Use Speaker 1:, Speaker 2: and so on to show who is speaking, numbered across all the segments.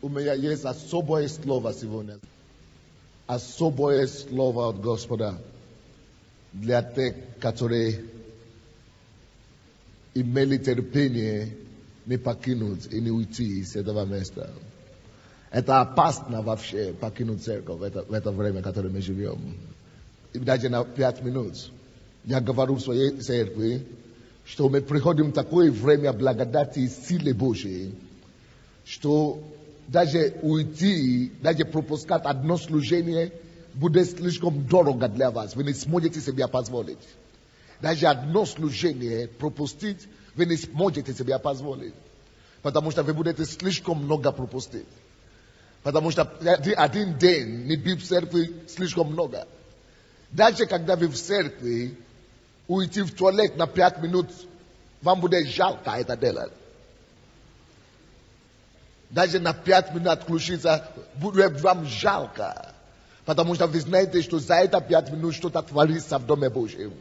Speaker 1: У меня есть особое слово сегодня. Особое слово от Господа для тех, которые имели терпение не покинуть и не уйти из этого места. Это опасно вообще покинуть церковь в это время, в которое мы живем. И даже на 5 минут. Я говорю в своей церкви, что мы приходим в такое время благодати и силы Божьей, что даже уйти, даже пропускать одно служение будет слишком дорого для вас. Вы не сможете себе позволить. Даже одно служение пропустить, вы не сможете себе позволить. Потому что вы будете слишком много пропустить. Потому что один день не быть в церкви слишком много. Даже когда вы в церкви, уйти в туалет на 5 минут, вам будет жалко это делать. Даже на 5 минут отключиться, будет вам жалко. Потому что вы знаете, что за это 5 минут что-то творится в Доме Божьем.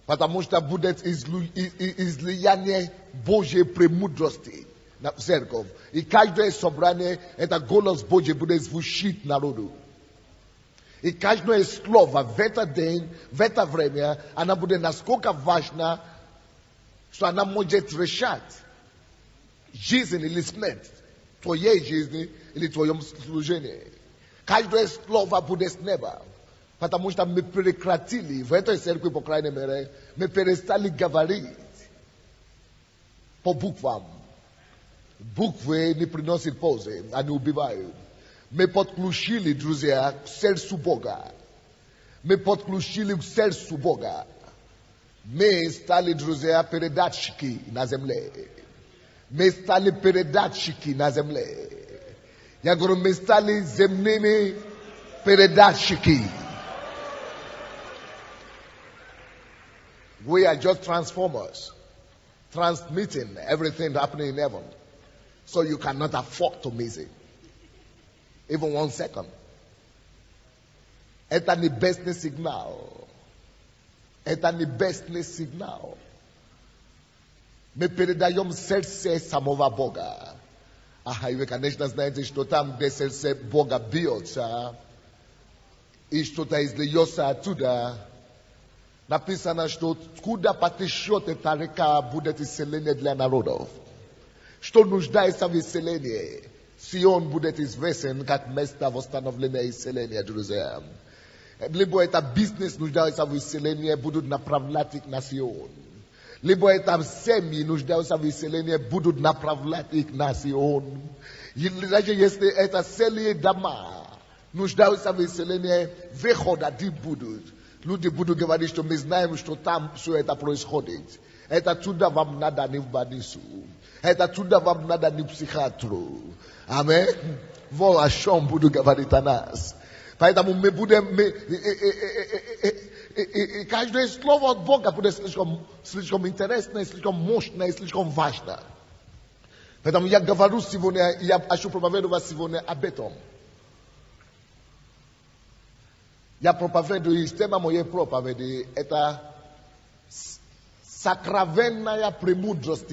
Speaker 1: Потому что будет излияние Божьей премудрости на церковь. И каждое собрание, это голос Божий будет звучить народу. И каждое слово в этот день, в это время, она будет насколько важна, что она может решать жизнь или смерть твоей жизни или твоем служении. Каждое слово будет с неба. Потому что мы прекратили, в этой церкви, по крайней мере, мы перестали говорить по буквам. Буквы не приносят пользы, они убивают. Мы подключили, друзья, к сердцу Бога. Мы подключили к сердцу Бога. Мы стали, друзья, передатчики на земле. Мы стали передатчики на земле. Я говорю, мы стали земными передатчики. We are just transformers, transmitting everything happening in heaven. So you cannot afford to miss it. Even 1 second. Это небесный сигнал. Это небесный сигнал. Мы передаем сердце самого Бога. И вы, конечно, знаете, что там, где сердце Бога бьется, и что-то изльется оттуда, написано, что откуда потечет эта река, будет исцеление для народов. Что нуждается в исцелении. Сион будет известен как место восстановления и исцеления, друзья. Либо это бизнес нуждается в исцелении, будут направлять их на Сион. Либо это семьи нуждаются в исцелении, будут направлять их на Сион. Даже если это целые дома нуждаются в исцелении, выходы будут. Люди будут говорить, что мы знаем, что там все это происходит. Это туда вам надо не в больницу. Это туда вам надо не психиатру. Аминь. Вот о чем буду говорить о нас. Поэтому мы будем... И каждое слово от Бога будет слишком интересное, слишком мощное, слишком важно. Поэтому я говорю сегодня, я хочу проповедовать сегодня об этом. Я проповедую, и тема моей проповеди – это сокровенная премудрость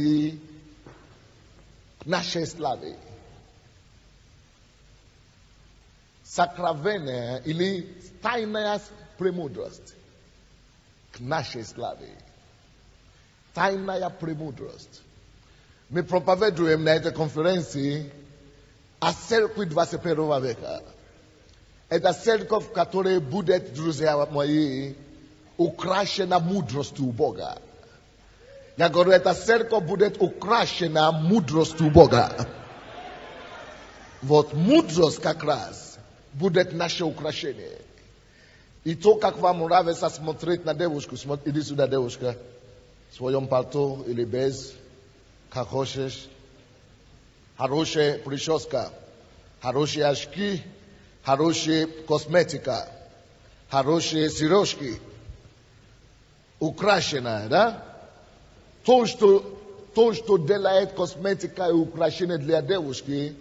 Speaker 1: нашей славы. Сокровенная или тайная премудрость к нашей славе. Тайная премудрость. Мы проповедуем на этой конференции о церкви 21 века. Это церковь, которая будет, друзья мои, украшена мудростью Бога. Я говорю, эта церковь будет украшена мудростью Бога. Вот мудрость как раз будет наше украшение. И то, как вам нравится смотреть на девушку, иди сюда, девушка, в своем пальто или без, как хочешь. Хорошая прическа, хорошие очки, хорошая косметика, хорошие сережки, украшенная, да? То, что делает косметика и украшение для девушки,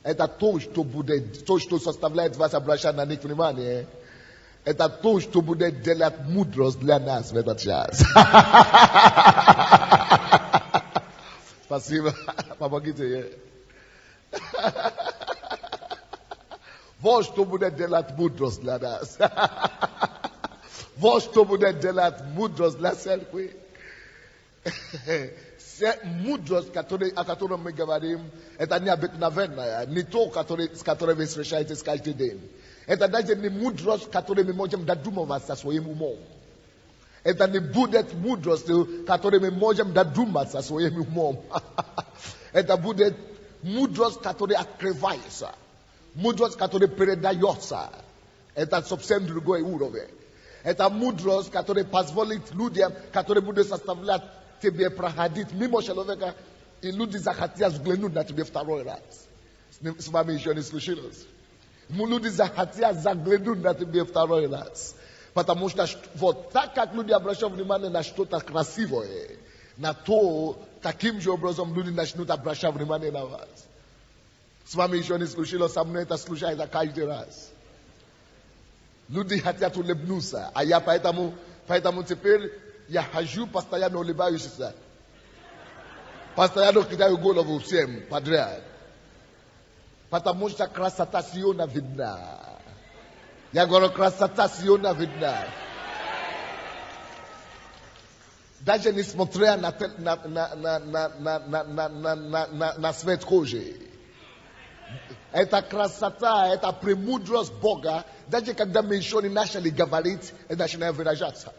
Speaker 1: это то, что составляет вас обращать на них внимание. Это то, что будет делать мудрость для нас в этот час. Спасибо. Помогите. Вот что будет делать мудрость для нас. Вот что будет делать мудрость для церкви. Мудрость, о которой мы говорим, это необыкновенная, не то, с которой вы встречаетесь каждый день. Это даже не мудрость, которой мы можем додумываться своим умом. Это не будет мудрость, которой мы можем додуматься своим умом. Это будет мудрость, которая открывается. Мудрость, которая передается. Это совсем другой уровень. Это мудрость, которая позволит людям, которые будут составлять тебе проходить мимо человека, и люди захотят взглянуть на тебя второй раз. С вами еще не случилось. Люди захотят заглянуть на тебя второй раз. Потому что вот так как люди обращают внимание на что-то красивое, на то, каким же образом люди начнут обращать внимание на вас. С вами еще не случилось, со мной это случается каждый раз. Люди хотят улыбнуться, а я поэтому теперь я хожу, постоянно улыбаюсь. Постоянно кидаю голову всем подряд. Потому что красота Сиона видна. Я говорю, красота Сиона видна. Даже несмотря на цвет кожи. Это красота, это премудрость Бога. Даже когда мы еще не начали говорить, начинаем выражаться.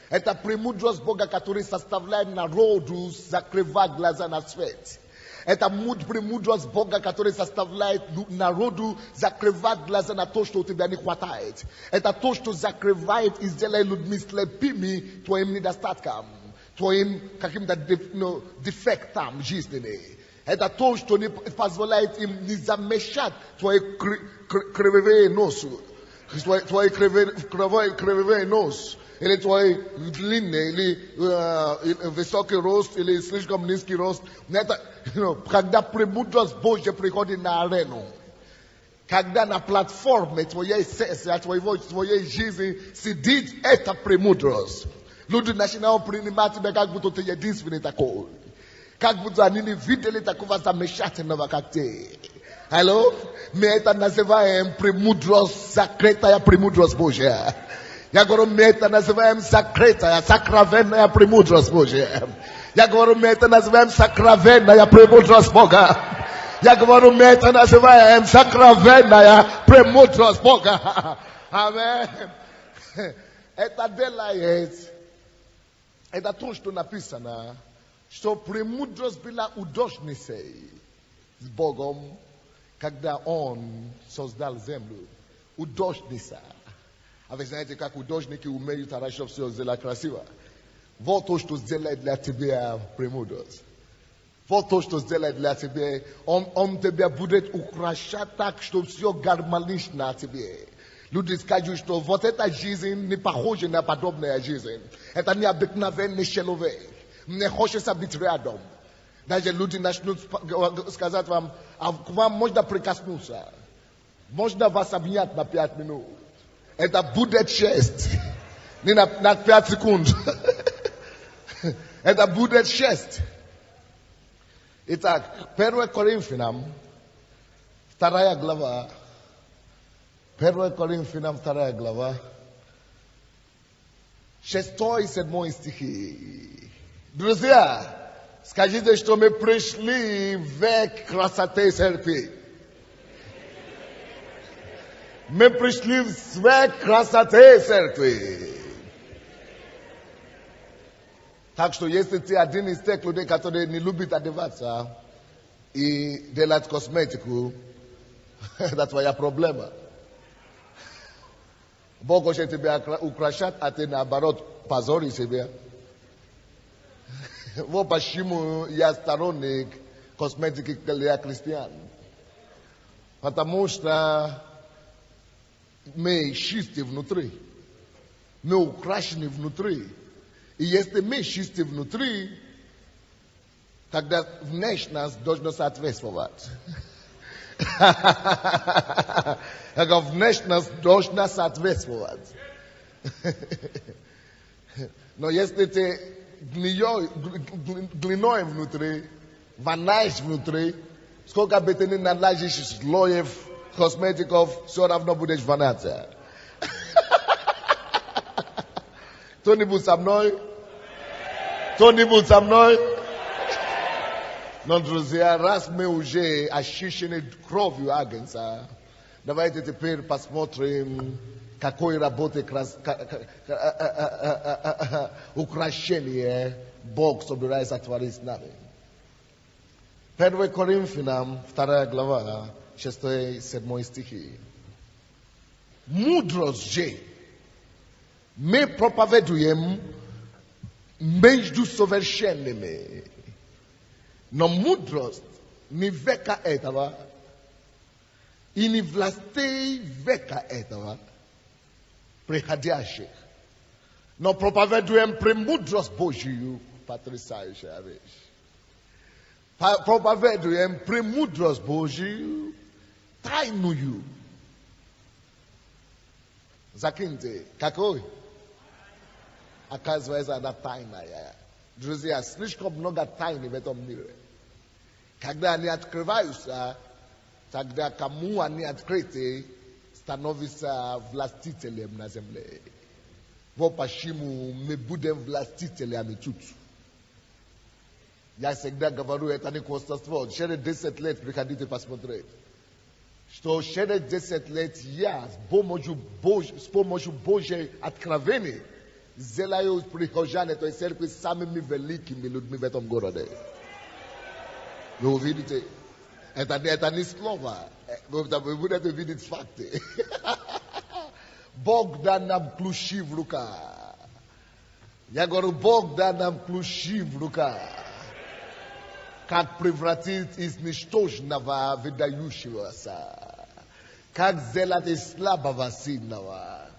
Speaker 1: Это премудрость Бога, который составляет народу закрывать глаза на свет. Это премудрость Бога, который заставляет народу закрывать глаза на то, что у тебя не хватает. Это то, что закрывает и сделает людьми слепыми твоим недостаткам, твоим каким-то дефектам жизненным. Это то, что не позволяет им не замешать твои кривые носы, твои кривые нос. Или твой длинный, или высокий рост, или слишком низкий рост. Это, когда премудрость Божья приходит на арену, когда на платформе твоей сессии, твоей жизни сидит эта премудрость, люди начинают принимать тебя, как будто ты единственный такой. Как будто они не видели такого замечательного, как ты. Алло? Мы это называем премудрость, закрытая премудрость Божья. Я говорю, мы это называем закрытая, сокровенная премудрость Божья. Я говорю, мы это называем сокровенная премудрость Бога. Я говорю, мы это называем сокровенная премудрость Бога. Аминь. Это делает, это то, что написано, что премудрость была у Дожницей с Богом, когда Он создал землю. У Дожница. А вы знаете, как художники умеют хорошо все сделать красиво. Вот то, что сделает для тебя премудрость. Вот то, что сделает для тебя. Он тебя будет украшать так, что все гармонично тебе. Люди скажут, что вот эта жизнь не похожа на подобная жизнь. Это необыкновенный человек. Мне хочется быть рядом. Даже люди начнут сказать вам, а к вам можно прикоснуться. Можно вас обнять на 5 минут. Это будет честь. Не на 5 секунд. Это будет честь. Итак, 1 Коринфянам, 2 глава. 1 Коринфянам, 2 глава. 6 и 7 стихи. Друзья, скажите, что мы пришли в век красоты церкви. Мы пришли в век красоты церкви. Так что если ты один из тех людей, которые не любят одеваться и делать косметику, это твоя проблема. Бог хочет тебя украшать, а ты наоборот позоришь себя. Вот почему я сторонник косметики для христиан. Потому что мы чисты внутри. Мы украшены внутри. И если мы чисты внутри, тогда внешность должна соответствовать. Внешность должна соответствовать. Но если ты глиной внутри, воняешь внутри, Сколько бетени надлежишь лоев, косметиков, все равно будешь валяться. Кто-нибудь со мной? Кто-нибудь со мной? Но, друзья, раз мы уже ощущены кровью Агнца, давайте теперь посмотрим, какой работает украшение Бог собирается творить с нами. 1 Коринфянам, 2 глава, 6-7 стихи. Мудрость же мы проповедуем между совершенными. Но мудрость не века этого и не властей века этого приходящих. Но проповедуем премудрость Божию, потрясающая вещь. Проповедуем премудрость Божию, тайную. Закиньте, какой? Оказывается, она тайная. Друзья, слишком много тайны в этом мире. Когда они открываются, тогда кому они открыты, становятся властителем на земле. Вот почему мы будем властителями тут. Я всегда говорю, это не костовство. Через 10 лет приходите посмотреть. Что через 10 лет я с помощью Божьей откровения сделаю прихожан этой церкви самыми великими людьми в этом городе. Вы увидите? Это не слово. Вы будете видеть факты. Бог даст нам ключи в руках. Я говорю, Бог даст нам ключи в руках. Как превратить из ничтожного выдающегося. Как сделать из слабого сильного.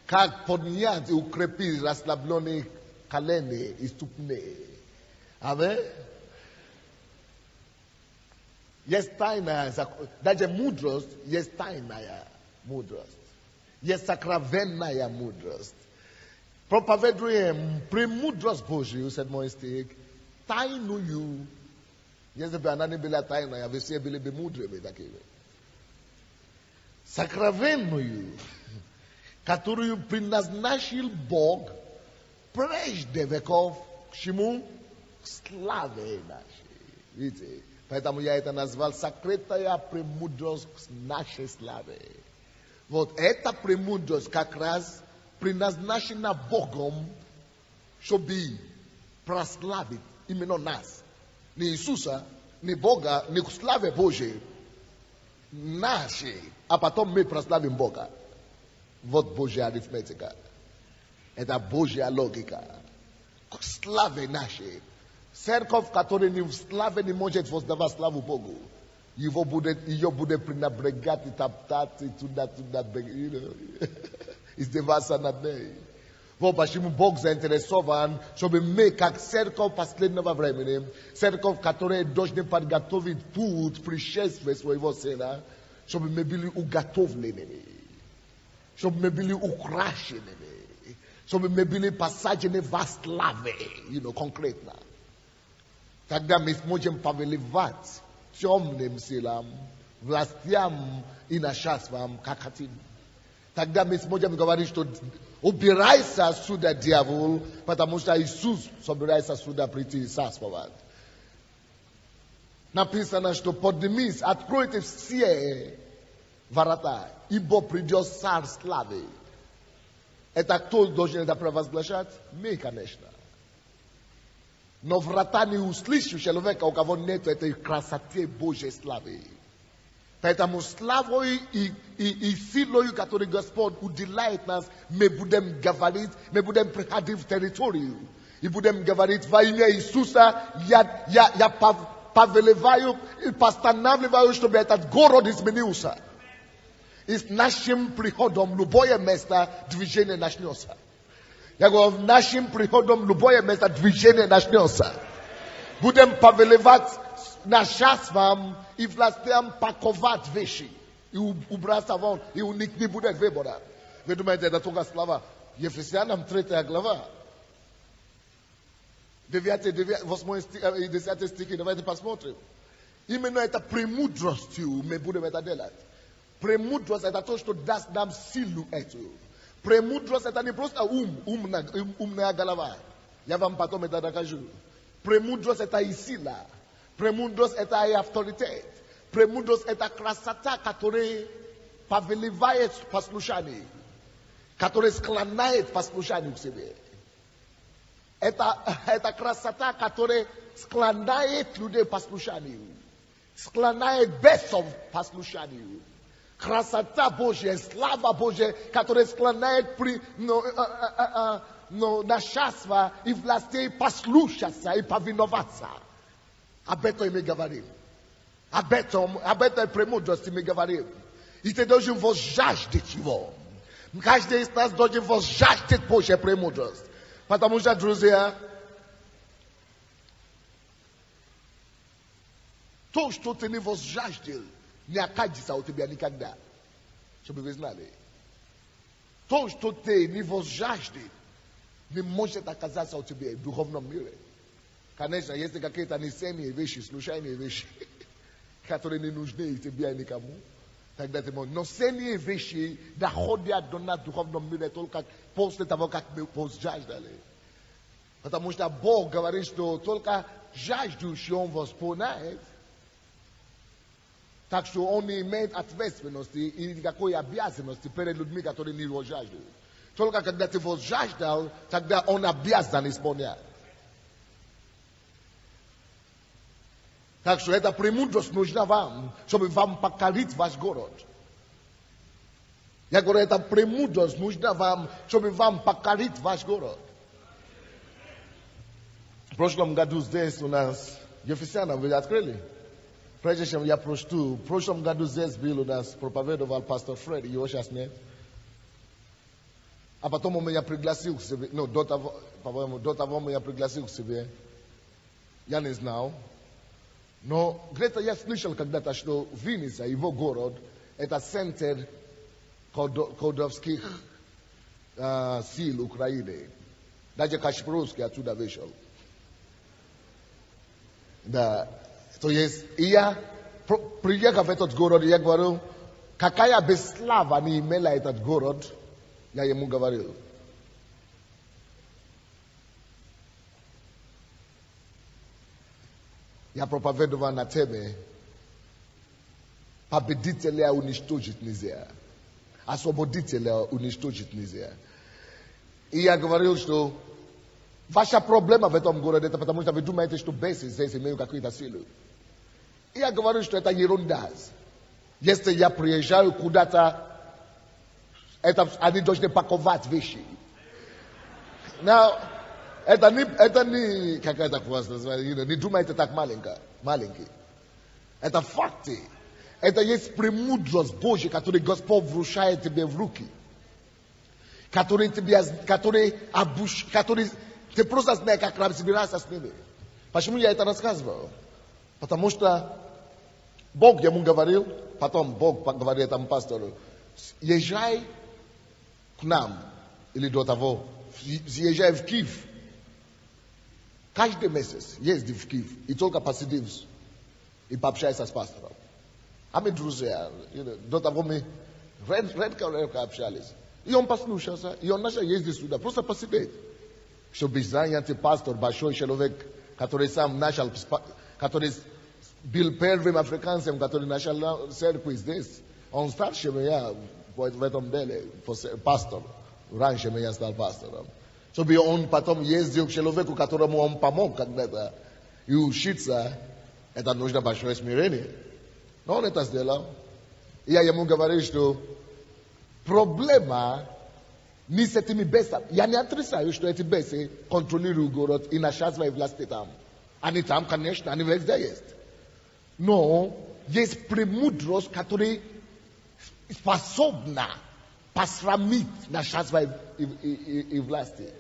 Speaker 1: Как поднять и укрепить расслабленные колени и ступни. Аминь. Есть тайная, даже мудрость, есть тайная мудрость. Есть сокровенная мудрость. Проповедуем премудрость Божию, 7 стих, тайную. Если бы она не была тайная, вы все были бы мудрыми такими. Сокровенную, которую предназначил Бог прежде веков к чему? К славе нашей. Видите? Поэтому я это назвал сокрытая премудрость нашей славы. Вот эта премудрость как раз предназначена Богом, чтобы прославить именно нас. Не Иисуса, не Бога, не к славе Божьей. Нашей. А потом мы прославим Бога. Вот Божья арифметика. Это Божья логика. К славе нашей. Церковь, которая не в славе не может воздавать славу Богу. Ее будет пренебрегать и топтать и туда, издеваться над ней. Вот почему Бог заинтересован, чтобы мы, как церковь последнего времени, церковь, которая должна подготовить путь пришествия своего Сына, чтобы мы были уготовленными, чтобы мы были украшенными, чтобы мы были посажены во славе, конкретно. Тогда мы сможем повелевать темным силам, властям и начальствам, как хотим. Тогда мы сможем говорить, что убирайся отсюда, дьявол, потому что Иисус собирается сюда прийти и царствовать. Написано, что поднимись, откройте все ворота, ибо придет царь славы. Это кто должен это провозглашать? Мы, конечно. Но врата не услышат человека, у кого нет этой красоты Божьей славы. Поэтому славой и силой, которой Господь уделяет нас, мы будем говорить, мы будем приходить в территорию. И будем говорить во имя Иисуса, я повелеваю и постанавливаю, чтобы этот город изменился. И с нашим приходом любое место движение начнется. Я говорю, нашим приходом любое место движение начнется. Будем повелевать начальствам и властям паковать вещи. И убраться вон, и у них не будет выбора. Вы думаете, это только слава? Ефесянам 3 глава. 9, 8 и 10 стихи, давайте посмотрим. Именно это премудростью мы будем это делать. Премудрость это то, что даст нам силу эту. Премудрость это не просто умная голова. Я вам потом это докажу. Премудрость это и сила. Премудрость это и авторитет. Премудрость это красота, которая повелевает послушание. Которая склоняет послушанию к себе. Это красота, которая склоняет людей к послушанию. Склоняет бесов к послушанию. Красота Божья, слава Божья, которая склоняет начальство и властей послушаться и повиноваться. Об этом мы говорим. Об этой премудрости мы говорим. И ты должен возжаждать его. Каждый из нас должен возжаждать Божья премудрость. Потому что, друзья, то, что ты не возжаждал, не окажется у тебя никогда. Чтобы вы знали. То, что ты не возжаждал, не может оказаться у тебя в духовном мире. Конечно, есть какие-то несения вещи, случайные вещи, которые не нужны тебе и никому. Тогда ты можешь. Но ценные вещи доходят до нас в духовном мире только после того, как мы возжаждали. Потому что Бог говорит, что только жаждущий Он восполняет. Так что Он не имеет ответственности и никакой обязанности перед людьми, которые не возжаждают. Только когда ты возжаждал, тогда Он обязан исполнять. Так что эта премудрость нужна вам, чтобы вам покорить ваш город. Я говорю, эта премудрость нужна вам, чтобы вам покорить ваш город. В прошлом году здесь у нас, Ефесянам вы открыли? Прежде чем я прочту, в прошлом году здесь был у нас проповедовал пастор Фред, его сейчас нет. А потом он меня пригласил к себе, до того, по-моему, до того меня пригласил к себе. Я не знал. Но где-то я слышал когда-то, что Винница, его город, это центр колдовских сил Украины. Даже Кашпировский оттуда вышел. Да. То есть, и я, приехав в этот город, я говорю, какая бы слава не имела этот город, я ему говорил. Я проповедовал на теме победителя уничтожить нельзя. Освободителя уничтожить нельзя. И я говорил, что ваша проблема в этом городе, это потому что вы думаете, что бесы здесь имеют какие-то силы. И я говорю, что это ерунда. Если я приезжаю куда-то, они должны паковать вещи. Это не какая-то хвост, не думайте так маленький. Это факты. Это есть премудрость Божья, которую Господь вручает тебе в руки. Который ты просто знаешь, как разбираться с ними. Почему я это рассказывал? Потому что Бог ему говорил, потом Бог говорит этому пастору, езжай к нам, или до того, езжай в Киев. Каждый месяц езди в Киев и только посиди и пообщайся с пастором. А мы друзья, до того мы редко общались. И он послушался, и он начал ездить сюда, просто посидеть. Чтобы занятый пастор, большой человек, который сам начал, который был первым африканцем, который начал церковь здесь. Он старше меня в этом деле, пастор. Раньше меня стал пастором. Чтобы он потом ездил к человеку, которому он помог когда-то, и учиться, это нужно большое смирение. Но он это сделал. И я ему говорю, что проблема не с этими бесами. Я не отрицаю, что эти бесы контролируют город и начальство и власти там. Они там, конечно, они везде есть. Но есть премудрость, которая способна посрамить начальство и власти.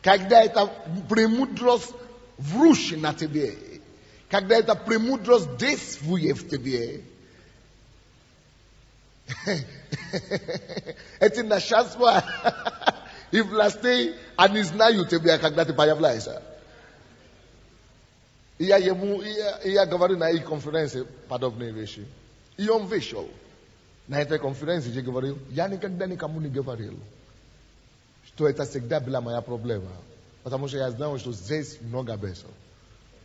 Speaker 1: Когда эта премудрость вручена на тебе, когда эта премудрость действует в тебе, эти начальства и власти, они знают тебя, когда ты появляешься. я говорю на их конференции подобные вещи. И он вышел. На этой конференции я говорил, я никогда никому не говорил, что это всегда была моя проблема. Потому что я знал, что здесь много бесов.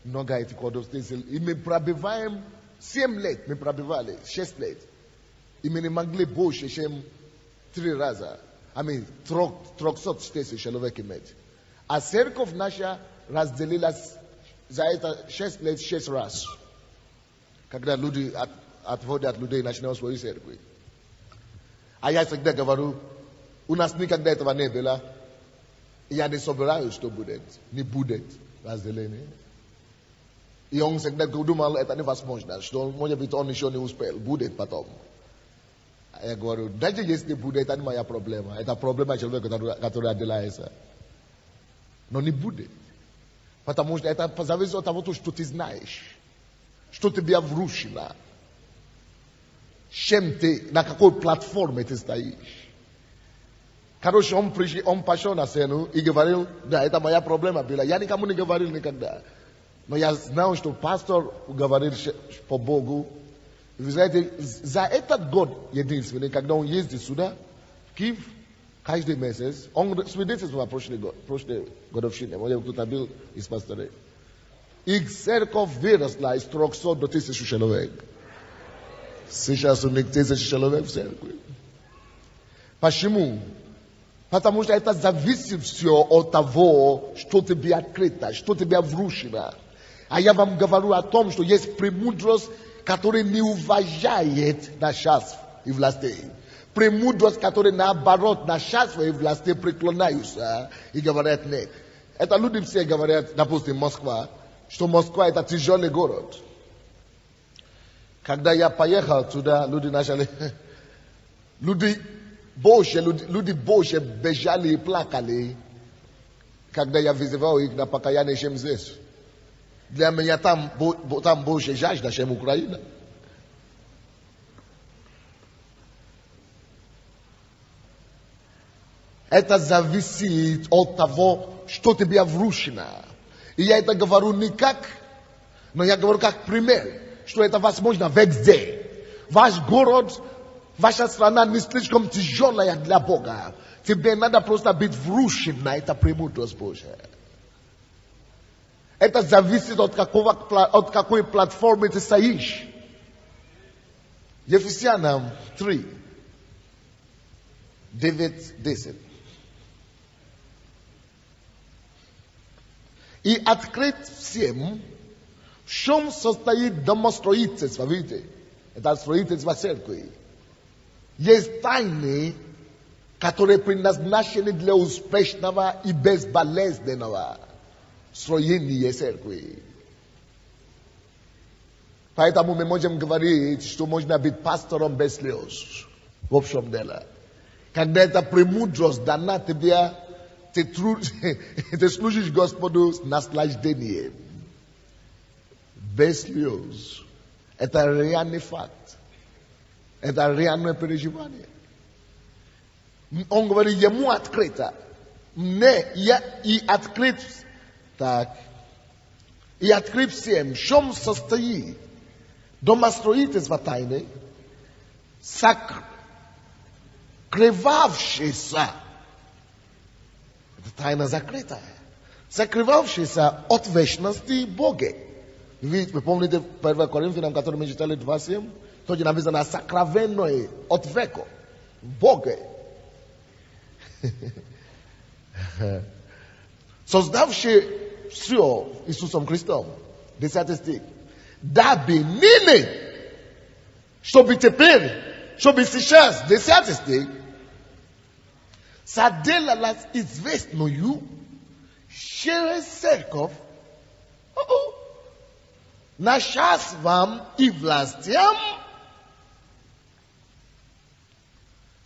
Speaker 1: Много этих кодов. И мы пробиваем 7 лет, мы пробивали 6 лет. И мы не могли больше, чем 3 раза. 300 тысяч человек иметь. А церковь наша разделилась за это 6 лет 6 раз. Когда люди отводят людей, начинают свою церковь. А я всегда говорю, у нас никогда этого не было. И я не собираюсь, что будет. Не будет разделение. И он всегда думал, это невозможно. Что, может быть, он еще не успел. Будет потом. А я говорю, даже если будет, это не моя проблема. Это проблема человека, который отделяется. Но не будет. Потому что это зависит от того, что ты знаешь. Что тебе вручено. Чем ты, на какой платформе ты стоишь. Короче, он пошел на сцену и говорил, да, это моя проблема была. Я никому не говорил никогда. Но я знал, что пастор говорил по Богу. Вы знаете, за этот год единственный, когда он ездит сюда, в Киев, каждый месяц, он свидетельствовал прошлый годовщине, может, кто-то был из пасторей. Их церковь выросла из 300 до 1000 человек. Сейчас у них 1000 человек в церкви. Почему? Потому что это зависит все от того, что тебе открыто, что тебе вручено. А я вам говорю о том, что есть премудрость, которая не уважает начальств и властей. Премудрость, которая наоборот начальство и власти преклоняются и говорят нет. Это люди все говорят, допустим, Москва, что Москва это тяжелый город. Когда я поехал туда, люди начали, люди больше бежали и плакали, когда я вызывал их на покаяние, чем здесь. Для меня там больше жажда, чем Украина. Это зависит от того, что тебе вручено. И я это говорю не как, но я говорю как пример, что это возможно везде. Ваш город, ваша страна не слишком тяжелая для Бога. Тебе надо просто быть вручен на это премудрость Божия. Это зависит от какой платформы ты стоишь. Ефесянам 3, 9-10. И открыть всем, в чем состоит домостроительство. Видите, это строительство церкви. Есть тайны, которые предназначены для успешного и безболезненного строения церкви. Поэтому мы можем говорить, что можно быть пастором без слез. В общем деле. Когда эта премудрость дана тебе, ты служишь Господу с наслаждением. Без слез. Это реальный факт. Это реальное переживание. Он говорит, ему открыто. Мне и открыт. Так. И открыт всем, в чем состоит домостроительство тайны, сокрывавшийся. Это тайна закрытая. Сокрывавшийся от вечности Бога. Вы помните 1 Коринфянам, который мы читали 2:7? То, где написано сокровенное от века Бога. Создавший все Иисусом Христом. 10 стих. Дабы ныне, чтобы теперь, чтобы сейчас, 10 стих, соделалась известною через церковь начальствам и властям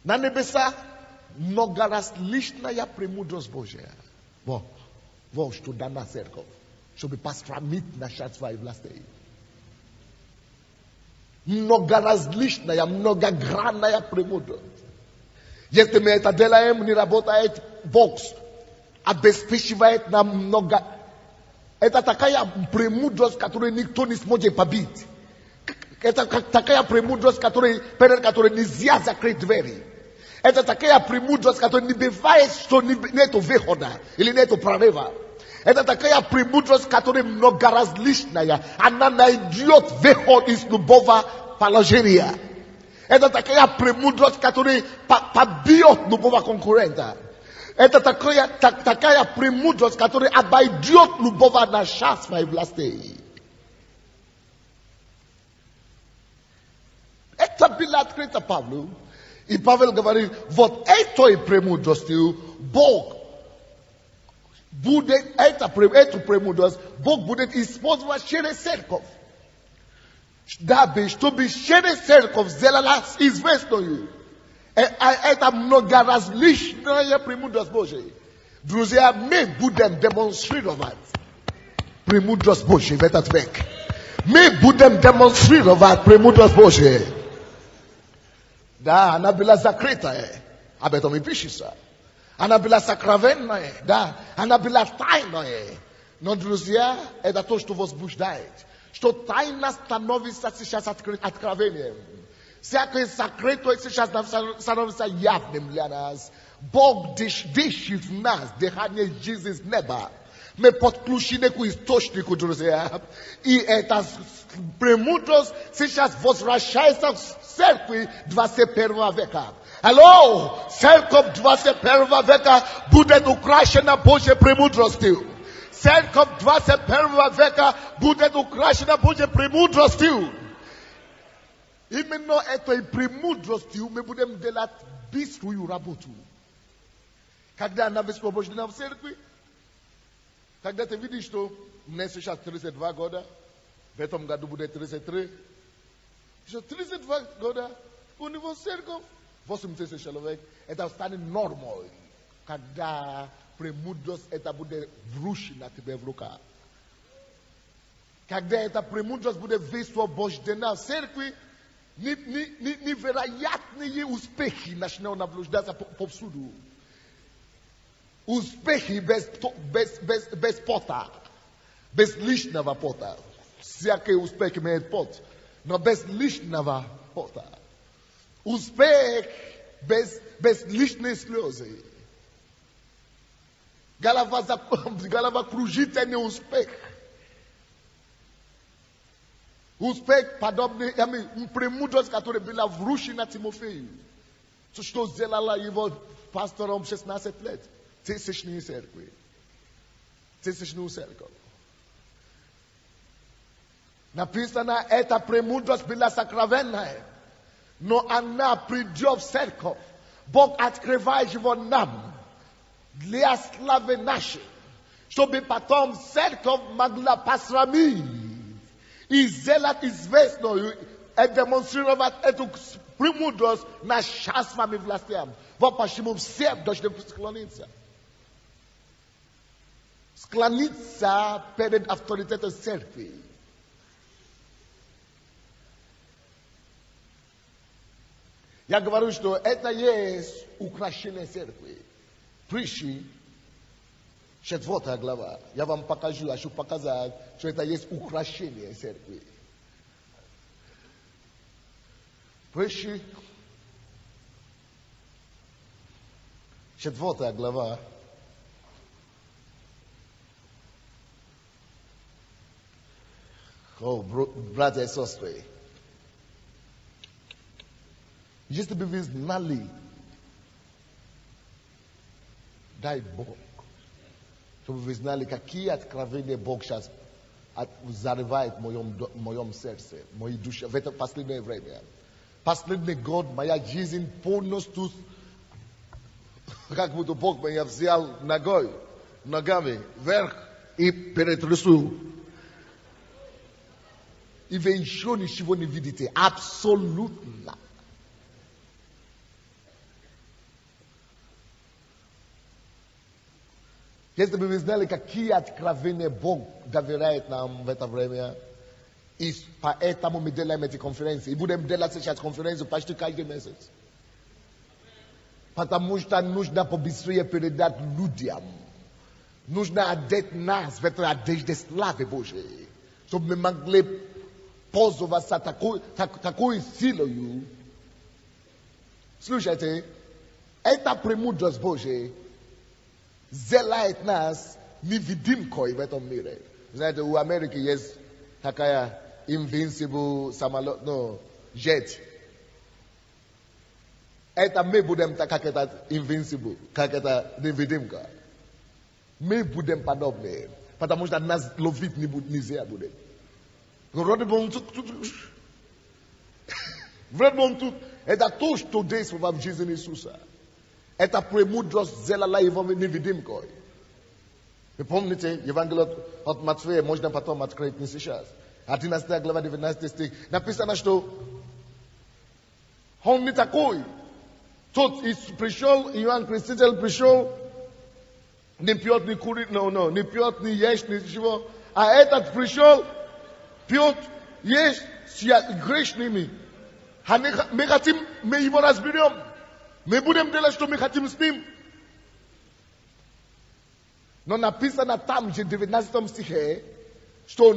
Speaker 1: на небесах многоразличная премудрость Божия. Вот что дана церковь, чтобы посрамить начальства и властей. Многоразличная, многогранная премудрость. Если мы это делаем, не работает Бог, обеспечивает нам Это такая премудрость, которая никто не сможет побить. Это такая премудрость, перед которой нельзя закрыть двери. Это такая премудрость, которая не бывает, что нету выхода или нету прорыва. Это такая премудрость, которая многоразличная. Она найдет выход из любого положения. Это такая премудрость, которая побьет любого конкурента. Это такая премудрость, которая обойдет любого начальства и властей. Это было открыто Павлу. И Павел говорит, вот этой премудростью Бог будет, эту премудрость Бог будет использовать через церковь. Чтобы через церковь сделалась известной. Это многоразличная премудрость Божьей. Друзья, мы будем демонстрировать премудрость Божьей в этот век. Мы будем демонстрировать премудрость Божьей. Да, она была закрытая. Об этом и пишется. Она была сокровенная. Да, она была тайная. Но, друзья, это то, что возбуждает. Что тайна становится сейчас откровением. Всякое сокрытое сейчас становится явным для нас. Бог дышит в нас дыхание жизни с неба. Мы подключены к источнику, друзья. И эта премудрость сейчас возвращается в церкви 21 века. Алло! Церковь 21 века будет украшена Божьей премудростью. Церковь 21 века будет украшена Божьей премудростью. Именно этой премудростью мы будем делать быструю работу. Когда она высвобождена в церкви, когда ты видишь, что мне сейчас 32 года, в этом году будет 33, еще 32 года, у него церковь, 80 человек, это станет нормой. Когда премудрость это будет вручена тебе в руках. Когда эта премудрость будет высвобождена в церкви, невероятные успехи начнут наблюдаться повсюду. Успехи без пота, без личного пота. Всякий успех имеет пот, но без личного пота. Успех без личной слезы. Головокружительный успех. Успех подобный, премудрость, которая была вручена Тимофею. Что сделала его пастором 16 лет. Тысячную церковь. Тысячную церковь. Написано, эта премудрость была сокровенная. Но она придет в церковь. Бог открывает его нам. Для славы нашей. Чтобы потом церковь могла посрамить. И сделать известную. И демонстрировать эту премудрость начальствам и властям. Вот почему все должны склониться. Склониться перед авторитетом церкви. Я говорю, что это есть украшение церкви. Притчи, 4 глава. Я вам покажу, хочу показать, что это есть украшение церкви. Притчи, 4 глава. О, братья и сестры. Если бы вы знали, дай Бог, чтобы вы знали, какие откровения Бог сейчас зарывает в моем сердце, в моей душе в это последнее время. Последний год моя жизнь полностью, как будто Бог меня взял ногами вверх и перетрясул. И вы еще ничего не видите. Абсолютно. Если бы вы знали, какие откровения Бог доверяет нам в это время, и поэтому мы делаем эти конференции. И будем делать сейчас конференции почти каждый месяц. Потому что нужно побыстрее передать людям Нужно одеть нас в эту одежду славы Божией. Чтобы мы могли пользоваться такой силой. Слушайте, эта премудрость Божия сделает нас невидимкой в этом мире. Знаете, у Америки есть такая invincible самолет, jet. Это мы будем так, как это invincible, как это невидимка. Мы будем подобны, потому что нас ловить нельзя будет. Это то, что здесь в жизни Иисуса. Это премудрость сделала его невидимкой. Вы помните, Евангелие от Матфея, можно потом открыть, не сейчас. 11 глава, 19 стих. Написано, что он не такой. Тот пришел, Иоанн Креститель пришел, не пьет, не курит, не пьет, не ест, ничего. А этот пришел, пьет, ест с грешными. Мы хотим, мы его разберем. Мы будем делать, что мы хотим с ним. Но написано там же в 19 стихе, что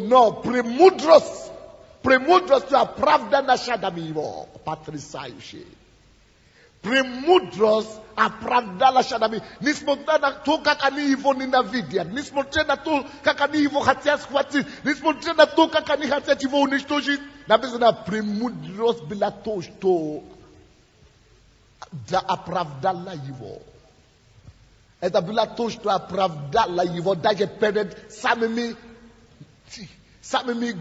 Speaker 1: премудрость оправдана шагами его. Потрясающе. Премудрость оправдала шагами. Несмотря на то, как они его ненавидят, несмотря на то, как они его хотят схватить, несмотря на то, как они хотят его уничтожить, написано, премудрость была то, что оправдала его. Это было то, что оправдало его даже перед самыми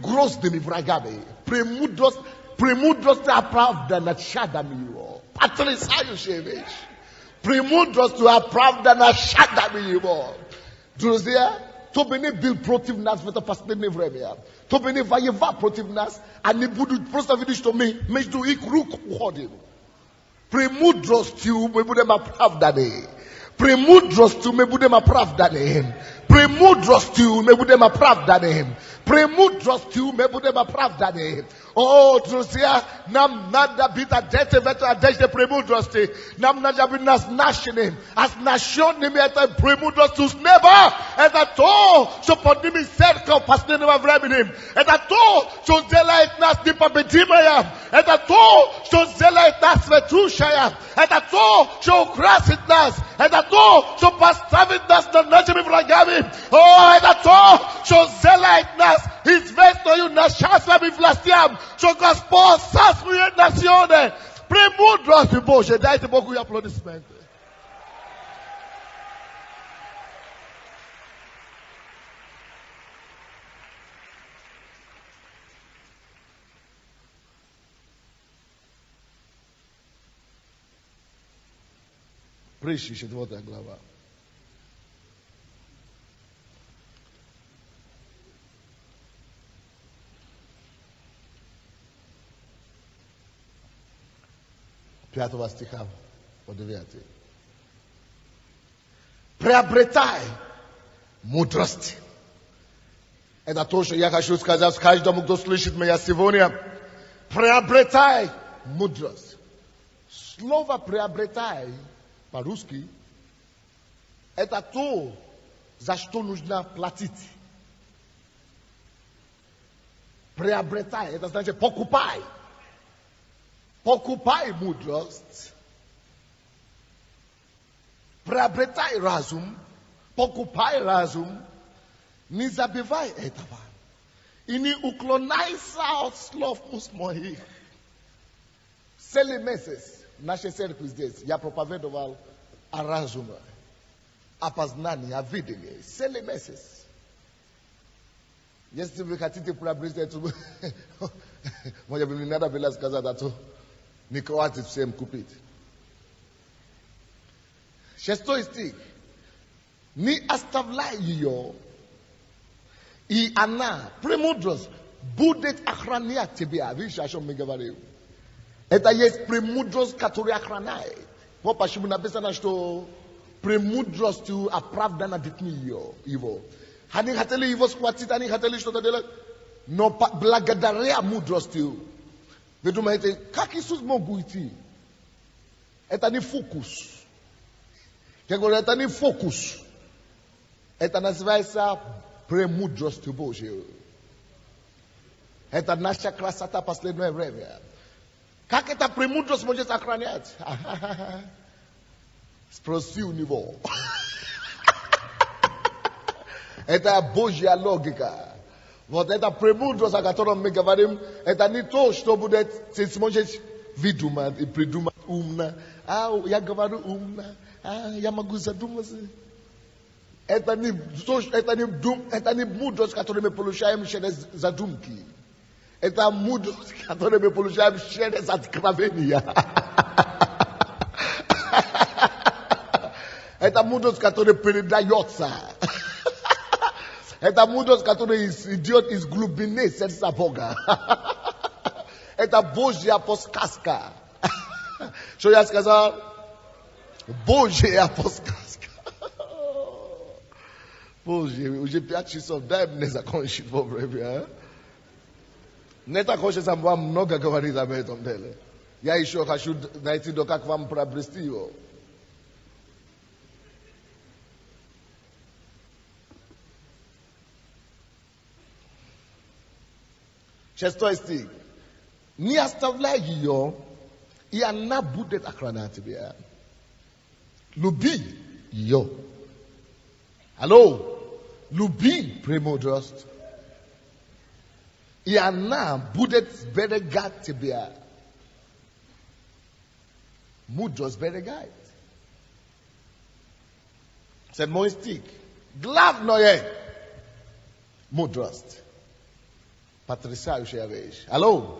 Speaker 1: грозными врагами. Премудрость оправдана шагами его. Потрясающая вещь. Премудрость оправдана шагами его. Друзья, кто бы ни был против нас в это последнее время, кто бы ни воевал против нас, они будут просто видеть, что мы между их рук уходим. Премудростью мы будем оправданы. Премудростью мы будем оправданы. Премудростью мы будем оправданы. Премудростью мы будем оправданы. О, друзья, нам надо быть одеты в эту одежду премудрости. Нам надо быть назначенными, оснащенными этой премудростью с неба. Это то, что поднимет церковь последнего времени. Это то, что сделает нас непобедимыми. Это то, что сделает нас светущими. Это то, что украсит нас. Это то, что поставит нас над нашими врагами. О, это то, что сделает нас известною начальством и властям, что Господь царствует национы. Премудрость Божия. Дайте Богу аплодисменты. Притчи, 4 глава. Пятого стиха по 9. Приобретай мудрость. Это то, что я хочу сказать каждому, кто слышит меня сегодня. Приобретай мудрость. Слово приобретай по-русски это то, за что нужно платить. Приобретай, это значит покупай. Покупай мудрость. Приобретай разум. Покупай разум. Не забывай этого. И не уклоняйся от слов уст моих. Целый месяц в нашей церкви здесь я проповедовал о разуме, о познании, о видении. Целый месяц. Если вы хотите приобрести, может быть, не надо было сказать это. Не хватит всем купить. 6 стих. Не оставляй ее, и она, премудрость, будет охранять тебя. Видишь, о чем мы говорим? Это есть премудрость, которая охраняет. Вот почему написано, что премудростью оправдана детьми его. Они хотели его схватить, они хотели что-то делать. Но благодаря мудростью. Вы думаете, как Иисус мог уйти? Это не фокус. Я говорю, это не фокус. Это называется премудрость Божью. Это наша красота последнее время. Как эта премудрость может сохранять? Спроси у него. Это Божья логика. Вот эта премудрость, о котором мы говорим, это не то, что будет, ты сможешь выдумать и придумать умно. Я говорю умно. Я могу задуматься. Это не мудрость, которую мы получаем через задумки. Это мудрость, которую мы получаем через откровения. Это мудрость, которая передается. Это мудрость, которая идет из глубины сердца Бога. Это Божья подсказка. Что я сказал? Божья подсказка. Боже, уже 5 часов, дай мне закончить вовремя. Не так хочется вам много говорить об этом деле. Я еще хочу найти, как вам приобрести его. Шестой стих. Не оставляй ее, и она будет охранять тебя. Люби ее. Алло. Люби премудрость. И она будет берегать тебя. Мудрость берегает. Седьмой стих. Главное мудрость. Потрясающая вещь. Алло.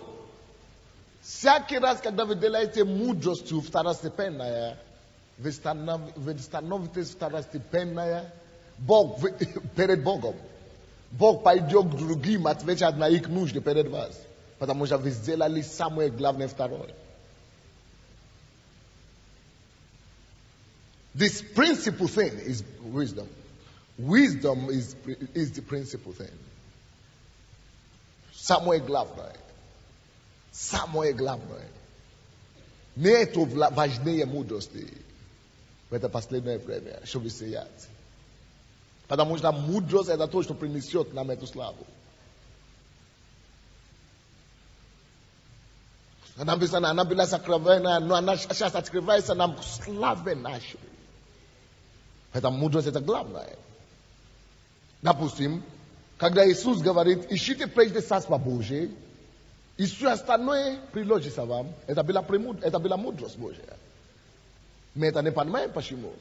Speaker 1: Всякий раз, когда вы делаете мудростью второстепенная, вы становитесь второстепенная перед Богом. Бог пойдет к другим отвечать на их нужды перед вас. Потому что вы сделали самое главное второе. This principal thing is wisdom. Wisdom is the principal thing. Самое главное. Самое главное. Не это важнее мудрости в это последнее время, чтобы сиять. Потому что мудрость это то, что принесет нам эту славу. Написано, она была сокровенная, но она сейчас открывается нам славе нашей. Поэтому мудрость это главное. Допустим, когда Иисус говорит, ищите прежде Царство Божие, и все остальное приложится вам, это была мудрость Божья. Мы это не понимаем почему.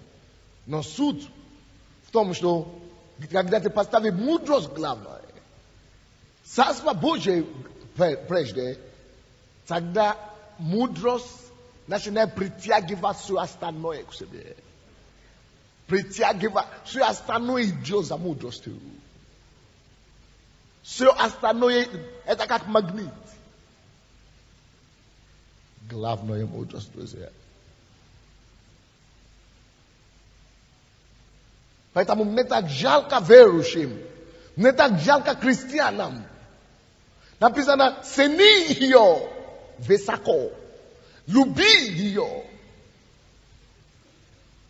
Speaker 1: Но суть в том, что когда ты поставишь мудрость главное, Царство Божие прежде, тогда мудрость начинает притягивать все остальное к себе. Притягивать, все остальное идет за мудростью. Все остальное, это как магнит. Главное мудрость, друзья. Поэтому мне так жалко верующим, мне так жалко христианам. Написано, цени ее высоко, люби ее.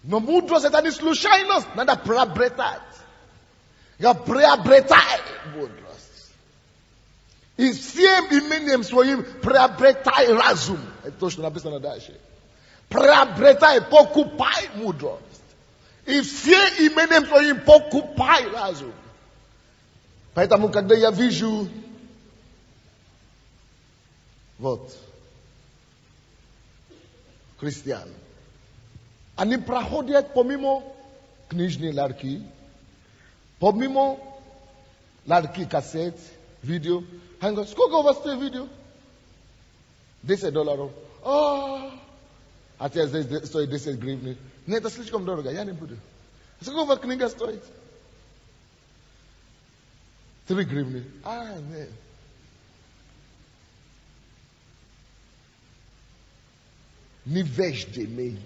Speaker 1: Но мудрость это не случайность, надо приобретать. Я приобретай мудрость. И всем именем своим приобретай разум. Это то, что написано дальше. Приобретай, покупай мудрость. И все именем своим покупай разум. Поэтому, когда я вижу, вот, христиан, они проходят помимо книжной ларки, помимо ларки кассет, видео. Они говорят, сколько у вас стоит видео? $10. А тебе стоит 10 гривен. Нет, это слишком дорого, я не буду. Сколько у вас книга стоит? 3 гривны. Нет. Невежденный.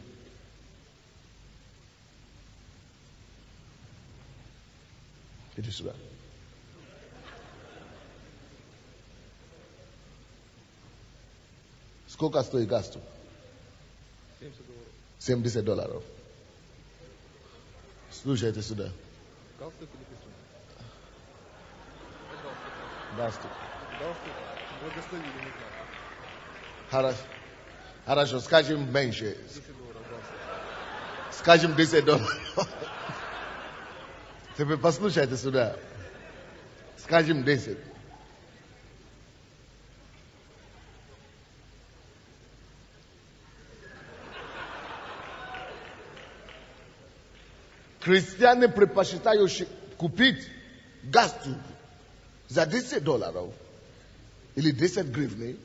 Speaker 1: Иди сюда. Сколько стоит галстук? $70. Слушайте сюда. Хорошо, скажем меньше. Скажем $10. Теперь послушайте сюда. Скажем 10. Христиане предпочитают купить галстук за $10 или 10 гривны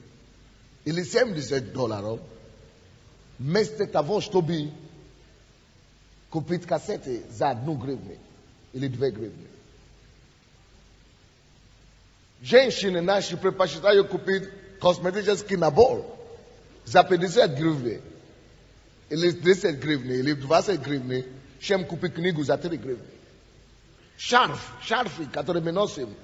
Speaker 1: или $70 вместо того, чтобы купить кассеты за 1 гривну или 2 гривны. Женщины наши предпочитают купить косметический набор за 50 гривен или 10 гривен или 20 гривен, чем купить книгу за 3 гривны. Шарфы, которые мы носим,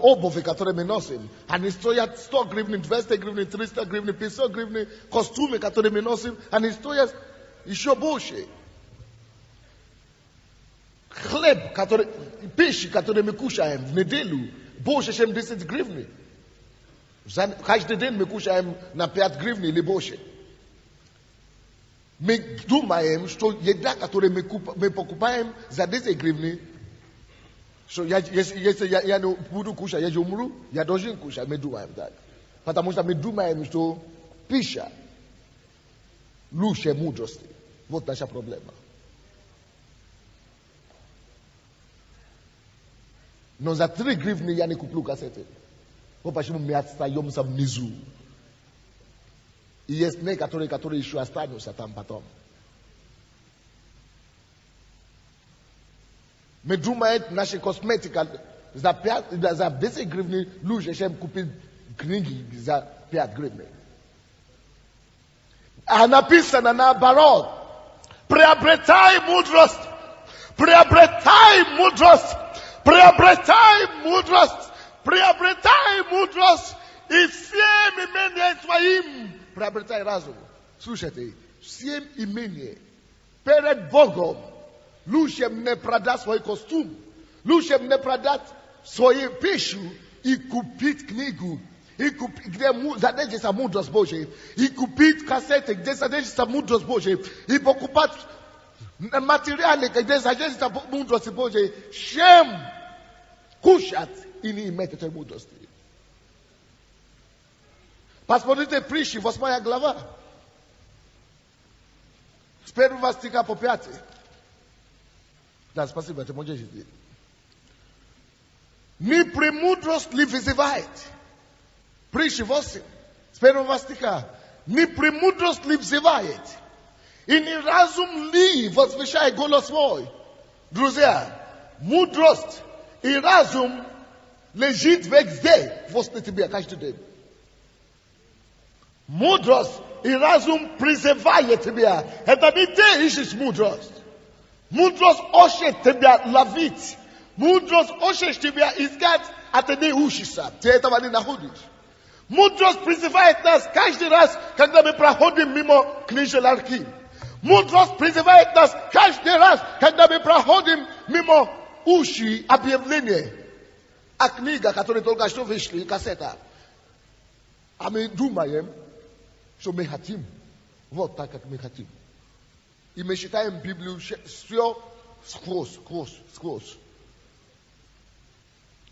Speaker 1: обувь, которые мы носим, они стоят 100 гривен, 200 гривен, 300 гривен, 500 гривен. Костюмы, которые мы носим, они стоят еще больше. Хлеб, пищи, которые мы кушаем в неделю, больше, чем 10 гривен. Каждый день мы кушаем на 5 гривен или больше. Мы думаем, что еда, которую мы покупаем за 10 гривен, что если я не буду кушать, я же умру, я должен кушать. Мы думаем так. Потому что мы думаем, что пища лучше мудрости. Вот наша проблема. Но за 3 гривны я не куплю кассеты. Вот почему мы остаемся внизу. И есть некоторые, которые еще останутся там потом. Мы думаем, наша косметика за 10 гривен лучше, чем купить книги за 5 гривен. А написано наоборот. Приобретай мудрость. Приобретай мудрость. Приобретай мудрость. Приобретай мудрость. И всем имением своим приобретай разум. Слушайте, всем имением перед Богом лучше мне продать свой костюм, лучше мне продать свою пищу и купить книгу, и купить, где задержится мудрость Божия, и купить кассеты, где задержится мудрость Божия, и покупать материалы, где задержится мудрость Божия, чем кушать и не иметь этой мудрости. Посмотрите притчи, 8 глава. С 1 стиха по 5. Да, спасибо, ты можешь идти. Не премудрость ли вызывает? Притчи 8. С 1 стиха. Не премудрость ли вызывает? И не разум ли возвещает голос свой? Друзья, мудрость и разум лежит везде возле тебя каждый день. Мудрость и разум призывает тебя. Это не ты ищешь мудрость. Мудрость хочет тебя ловить. Мудрость хочет тебя искать, а ты не учишься. Ты этого не находишь. Мудрость призывает нас каждый раз, когда мы проходим мимо книжной ларьки. Мудрость призывает нас каждый раз, когда мы проходим мимо уши объявления. А книга, которая только что вышли, кассета. А мы думаем, что мы хотим. Вот так, как мы хотим. И мы читаем Библию все сквозь.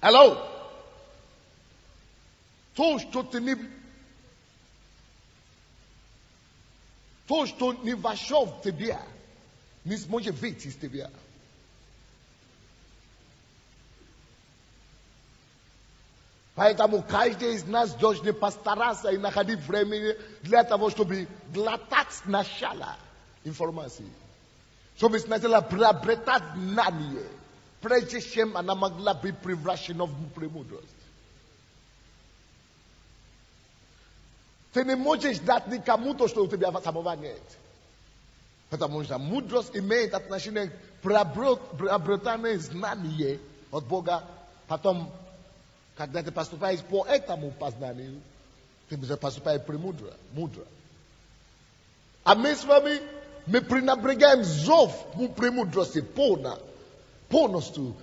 Speaker 1: Алло? То, что не вошло в тебя, не сможет выйти из тебя. Поэтому каждый из нас должен постараться и находить время для того, чтобы глотать сначала информации. Чтобы сначала приобретать знание, прежде чем она могла быть превращена в премудрость. Ты не можешь дать никому то, что у тебя самого нет. Потому что мудрость имеет отношение к приобретанию знания от Бога. Потом, когда ты поступаешь по этому познанию, ты поступаешь премудро. А мы с вами, мы пренебрегаем зов премудрости полностью.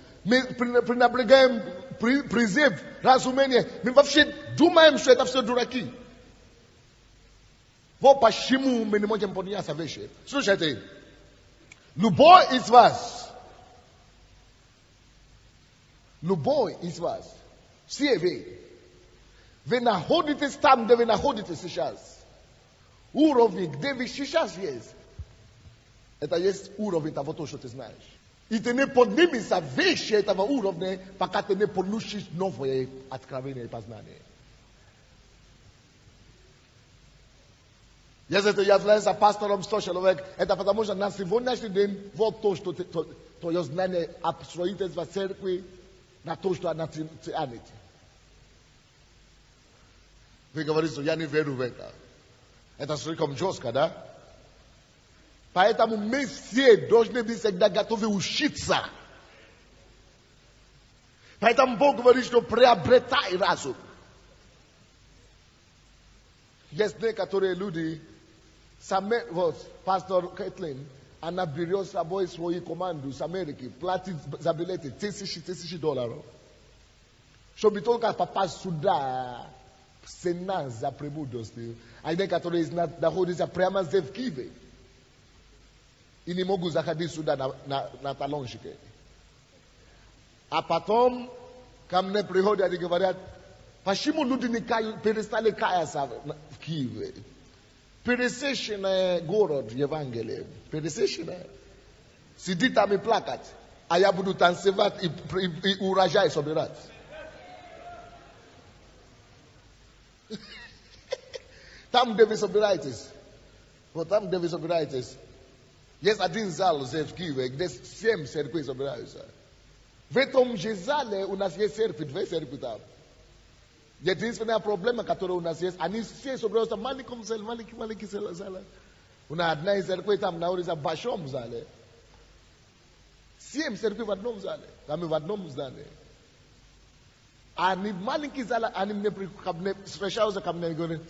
Speaker 1: Preserve razumenie. Mi vavshe duma mshwe tafsir duraki. Vo pashimu menimoja mponia saveshe. Slušajte. Любой из вас, все вы находитесь там, где вы находитесь сейчас. Уровни, где вы сейчас есть. Это есть уровень того, что ты знаешь. И ты не поднимешься выше этого уровня, пока ты не получишь новое откровение и познание. Если ты являешься пастором 100 человек, это потому что на сегодняшний день вот то, что твое знание об строительстве церкви, на то, что она тянет. Вы говорите, что я не верю в это. Это слишком жестко, да? Поэтому мы все должны быть всегда готовы учиться. Поэтому Бог говорит, что приобретай разум. Есть некоторые люди, вот, пастор Кэтлин, она берет с собой свою команду с Америки, платит за билеты $1000, чтобы только попасть сюда, в Сенат за премудростью. А некоторые находятся прямо здесь в Киеве. И не могут заходить сюда на талончике. А потом ко мне приходят и говорят, почему люди не перестали каяться в Киеве? Пересеченный город Евангелия. Пересеченный. Сидит там и плакать. А я буду танцевать и урожай собирать. Там, где вы собираетесь. Вот там, где вы собираетесь. Есть один зал в Киеве, где 7 церкви собираются. В этом же зале у нас есть церкви, 2 церкви там. Единственная проблема, которая у нас есть, они все собираются в маленьком зале, маленький зале. У нас одна из церквей там находится в большом зале. 7 церкви в одном зале. Там и в одном зале. Они в маленький зале, они мне встречаются ко мне и говорят,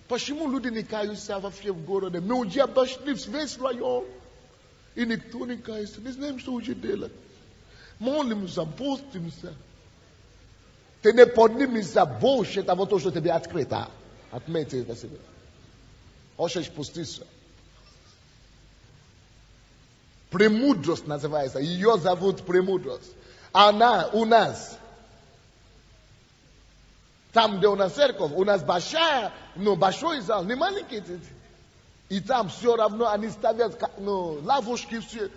Speaker 1: почему люди не каются вообще в городе? Мы уже обошли весь район. И никто не кается. Не знаем, что уже делать. Молимся, постимся. Ты не поднимешься больше того, что тебе открыто. Отметьте это себе. Хочешь спуститься. Премудрость называется. Ее зовут премудрость. Она у нас. Там, где у нас церковь, у нас большой зал, не маленький. И там все равно они ставят лавушки все.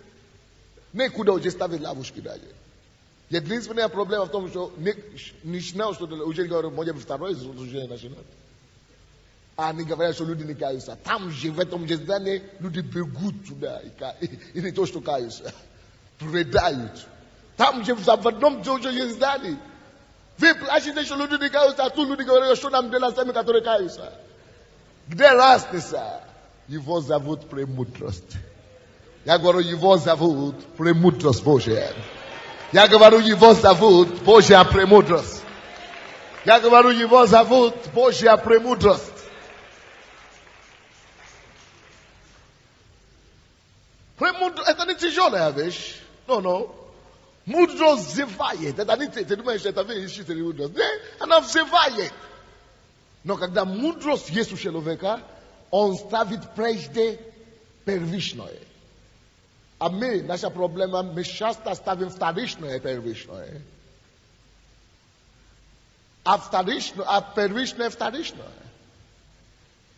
Speaker 1: Некуда уже ставить лавушки даже. Единственная проблема в том, что не знал, что уже говорю, может быть, второе служение начинать. А они говорят, что люди не каются. Там же, в этом же здании, люди бегут туда. И не то, что каются. Предают. Там же, в одном же здании. Вы плачете, что люди не каются, а тут люди говорят, что нам делать сами, которые каются. Где разница? Его зовут премудрость. Я говорю, его зовут премудрость Божья. Я говорю, его зовут Божья премудрость. Я говорю, его зовут Божья премудрость. Премудрость, это не тяжелая вещь. No. Мудрость взывает. Это не ты думаешь, это вещь, мудрость. Она взывает. Но когда мудрость есть у человека, он ставит прежде первичное. А мы, наша проблема, мы часто ставим вторичное первичное. А первичное вторичное.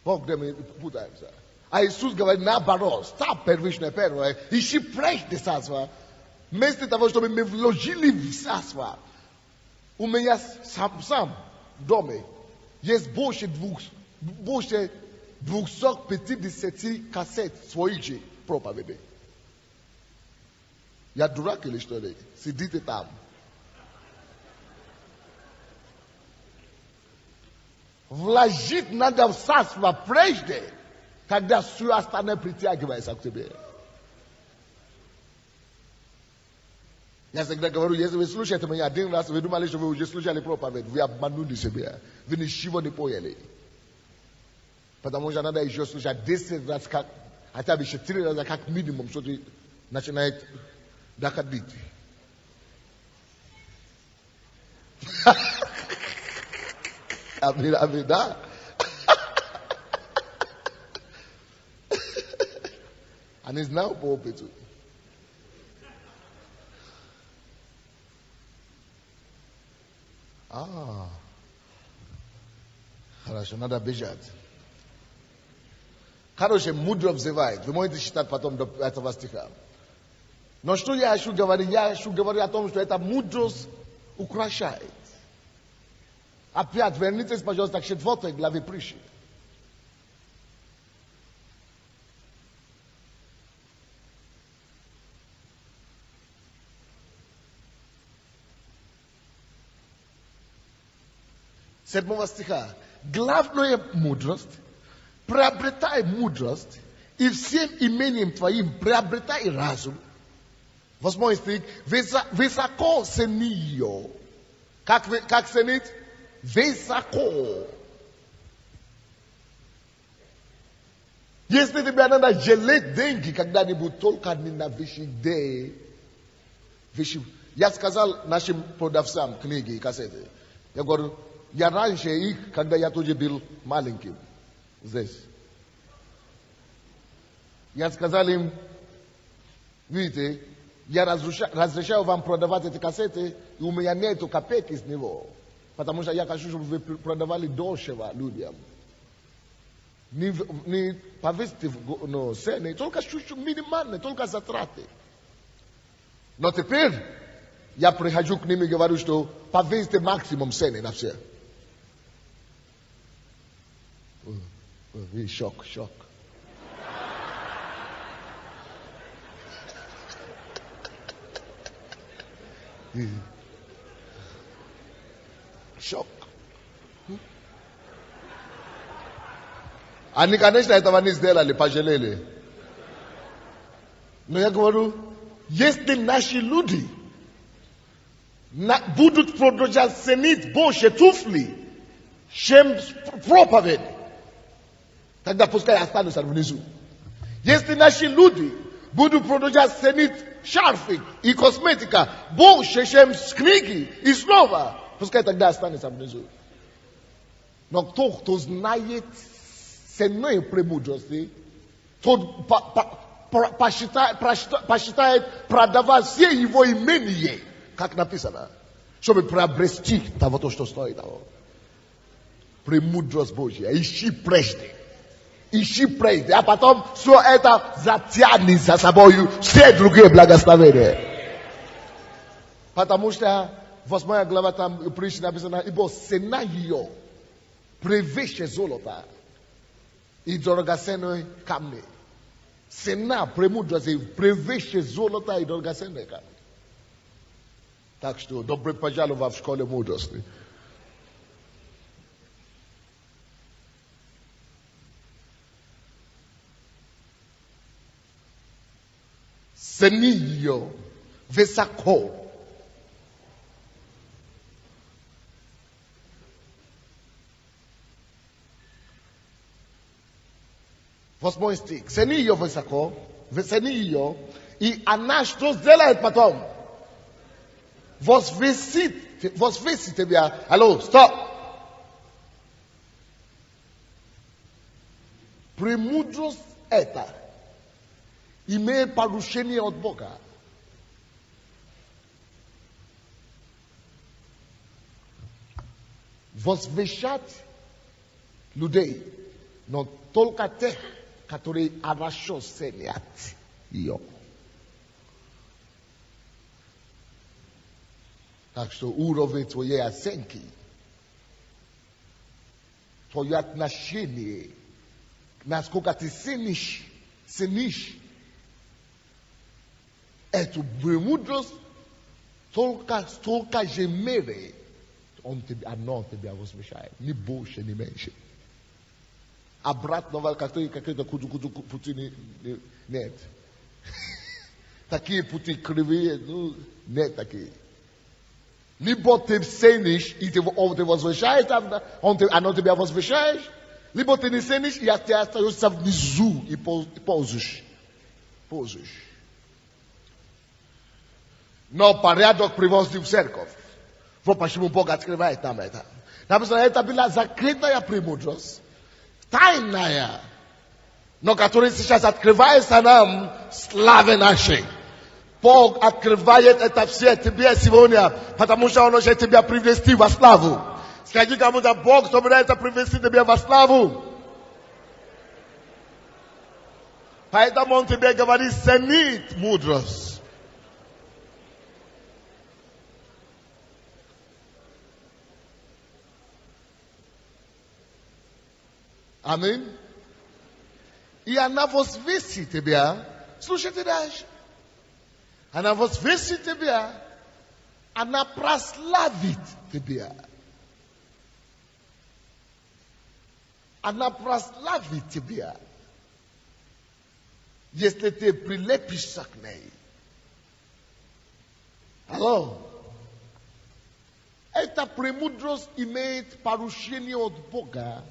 Speaker 1: Вот где мы путаемся. А Иисус говорит, наоборот, ставь первичное первое, ищи прежде царство. Вместо того, чтобы мы вложили в царство, у меня сам в доме есть больше 250 кассет своих же проповедей. Я дурак или что ли? Сидите там. Вложить надо в царство прежде, когда все остальное притягивается к тебе. Я всегда говорю, если вы слушаете меня один раз, вы думали, что вы уже слушали проповедь, вы обманули себя. Вы ничего не поняли. Потому что надо еще слушать 10 раз, хотя бы 4 раза, как минимум, что ты начинает доходить. Amina. And it's now pulpit. Хорошо, надо бежать. Хорошее, мудро взывает. Вы можете читать потом до этого стиха. Но что я еще говорю? Я еще говорю о том, что эта мудрость украшает. Опять, вернитесь, пожалуйста, к 4 главе притчи. Седьмого стиха. Главная мудрость, приобретай мудрость, и всем имением твоим приобретай разум. 8 стих. Высоко цени ее. Как ценить? Высоко. Если тебе надо жалеть деньги когда-нибудь, только не на вещи. Я сказал нашим продавцам книги и кассеты. Я говорю, я раньше их, когда я тоже был маленьким, здесь. Я сказал им, видите, я разрешаю вам продавать эти кассеты, и у меня нету копейки с него. Потому что я хочу, чтобы вы продавали дешево людям. Не повесьте цены, только чуть-чуть минимальные, только затраты. Но теперь я прихожу к ним и говорю, что повесьте максимум цены на все. Шок. Шок. Они, конечно, этого не сделали, пожалели. Но я говорю, если наши люди будут продолжать ценить больше туфли, чем проповедь, тогда пускай останутся внизу. Если наши люди будут продолжать ценить шарфы и косметика больше, чем книги и слова, пускай тогда останется внизу. Но кто знает ценой премудрости, тот посчитает продавать все его имения, как написано, чтобы приобрести того, что стоит того. Премудрость Божья. Ищи прежде, а потом все это затянет за собой все другие благословения. Потому что 8 глава там притчи написано, ибо цена ее превыше золота и драгоценные камни. Цена премудрости превыше золота и драгоценные камни. Так что добро пожаловать в школе мудрости. Цени ее высоко. Восьмой стих. Цени ее высоко, цени ее, и она что сделает потом? Возвысит тебя. Алло, стоп. Премудрость это имеет поручение от Бога. Возвещать людей, но только тех, которые хорошо ценят ее. Так что уровень твоей оценки, твое отношение, насколько ты ценишь эту премудрость, столько же меры оно тебя возвещает. Ни больше, ни меньше. Обратного какие-то пути нет. Такие пути кривые, нет такие. Либо ты ценишь, и ты возвещаешь, оно тебя возвещаешь, либо ты не ценишь, и ты остаешься внизу и ползешь. Но порядок приводит в церковь. Popashimo Boga открывает нам это. Написано, это была закрытая премудрость, тайная, но которая сейчас открывается нам славе нашей. Бог открывает это все тебе сегодня, потому что Он хочет тебя привести во славу. Скажи кому-то, Бог собирается привести тебя во славу. Поэтому Он тебе говорит, ценит мудрость. Аминь. И она возвысит тебя. Слушайте дальше. Она возвысит тебя. Она прославит тебя. Она прославит тебя. Если ты прилепишься к ней. Алло. Эта премудрость имеет поручение от Бога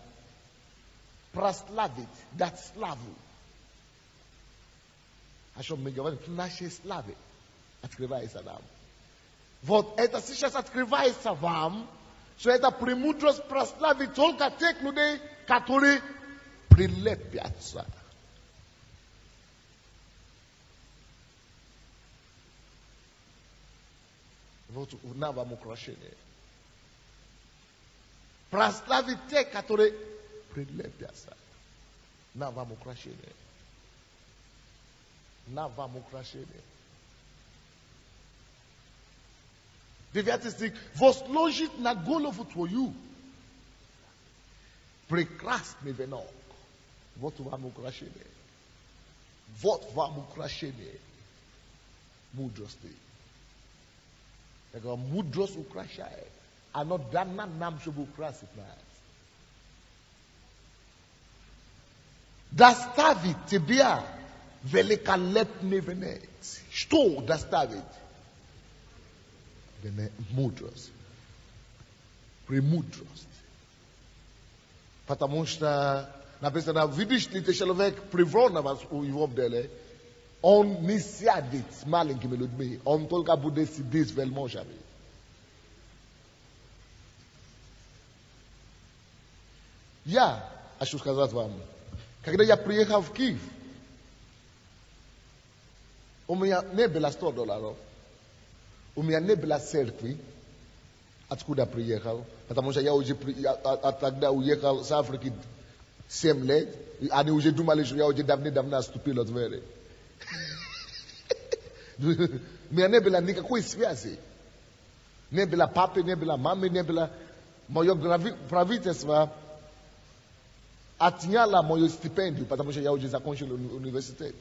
Speaker 1: прославить, дать славу. О чем мы говорим? В нашей славе открывается нам. Вот это сейчас открывается вам, что эта премудрость прославит только тех людей, которые прилепятся. Вот на вам украшение. Прославить тех, которые прилепятся. На вам украшение. На вам украшение. 9 стих. Возложит на голову твою прекрасный венок. Вот вам украшение. Вот вам украшение мудрости. Я говорю, мудрость украшает. Оно дано нам, чтобы украсить нас. Доставит тебя великолепный венец. Что доставит? Мудрость. Премудрость. Потому что написано, видишь ли ты человек превратного в его деле, он не сядет с маленькими людьми, он только будет сидеть с вельможами. Я хочу сказать вам, когда я приехал в Киев, у меня не было $100, у меня не было церкви, откуда приехал, потому что я уже тогда уехал с Африки 7 лет, они уже думали, что я уже давно ступил от веры. У меня не было никакой связи. Не было папы, не было мамы, не было... Мое правительство отняло мою стипендию, потому что я уже закончил университет.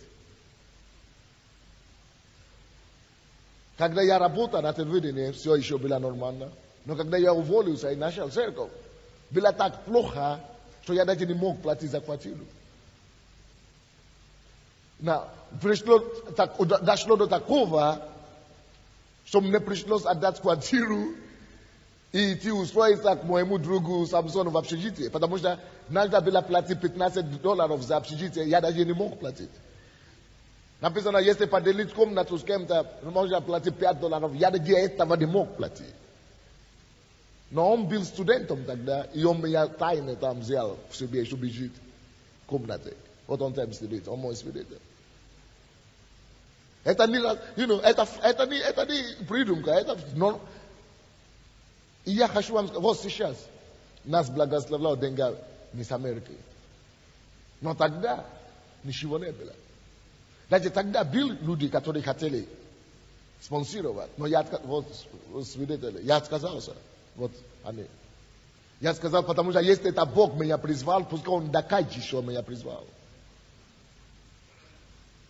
Speaker 1: Когда я работал на телевидении, все еще было нормально. Но когда я уволился и начал церковь, было так плохо, что я даже не мог платить за квартиру. Дошло до такого, что мне пришлось отдать квартиру и идти устроиться к моему другу Самсону в общежитие, потому что надо было платить $15 за общежитие, я даже не мог платить. Написано, если поделить комнату с кем-то, можно платить $5, я даже этого не мог платить. Но он был студентом тогда, и он меня тайно там взял в себе, чтобы жить в комнате. Вот он там сидит, он мой свидетель. Это не, это не придумка, это... И я хочу вам сказать, вот сейчас нас благословлял деньгами с Америки. Но тогда ничего не было. Даже тогда были люди, которые хотели спонсировать. Но я вот свидетели, я отказался. Вот они. Я сказал, потому что если это Бог меня призвал, пускай Он докажет, что меня призвал.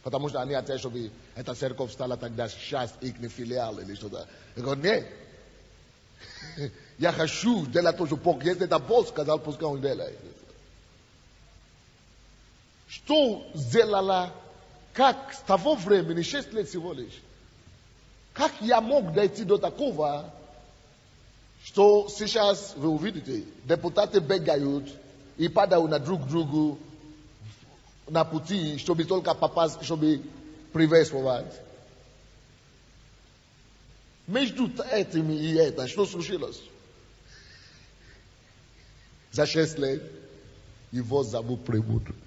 Speaker 1: Потому что они хотят, чтобы эта церковь стала тогда сейчас их филиал или что-то. Я говорю, нет. Я хочу делать то, что Бог, если это Бог сказал, пускай Он делает. Что сделала, как с того времени, 6 лет всего лишь, как я мог дойти до такого, что сейчас, вы увидите, депутаты бегают и падают на друг другу на пути, чтобы только попасть, чтобы приветствовать. Между этими и это, что случилось? За 6 лет его зовут премудрость.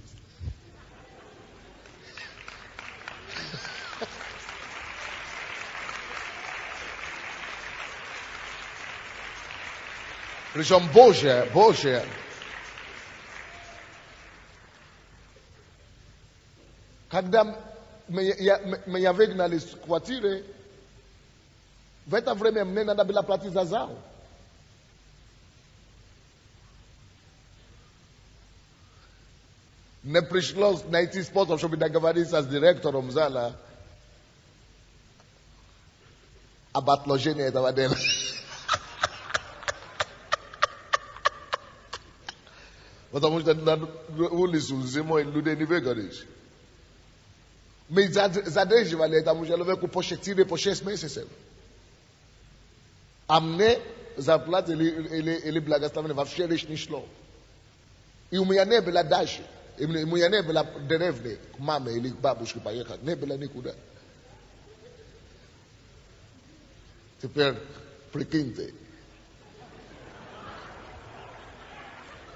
Speaker 1: Причем Божье. Когда меня выгнали из квартиры, в это время мне надо было платить за зал. Мне пришлось найти способ, чтобы договориться с директором зала об отложении этого дела. Потому что на улицу зимой людей не выгонишь. Мы задерживали, там уже по 4, по 6 месяцев. А мне зарплата или благословение вообще речь не шло. И у меня не было дальше. У меня не было деревни к маме или к бабушке поехать. Не было никуда. Теперь прикиньте.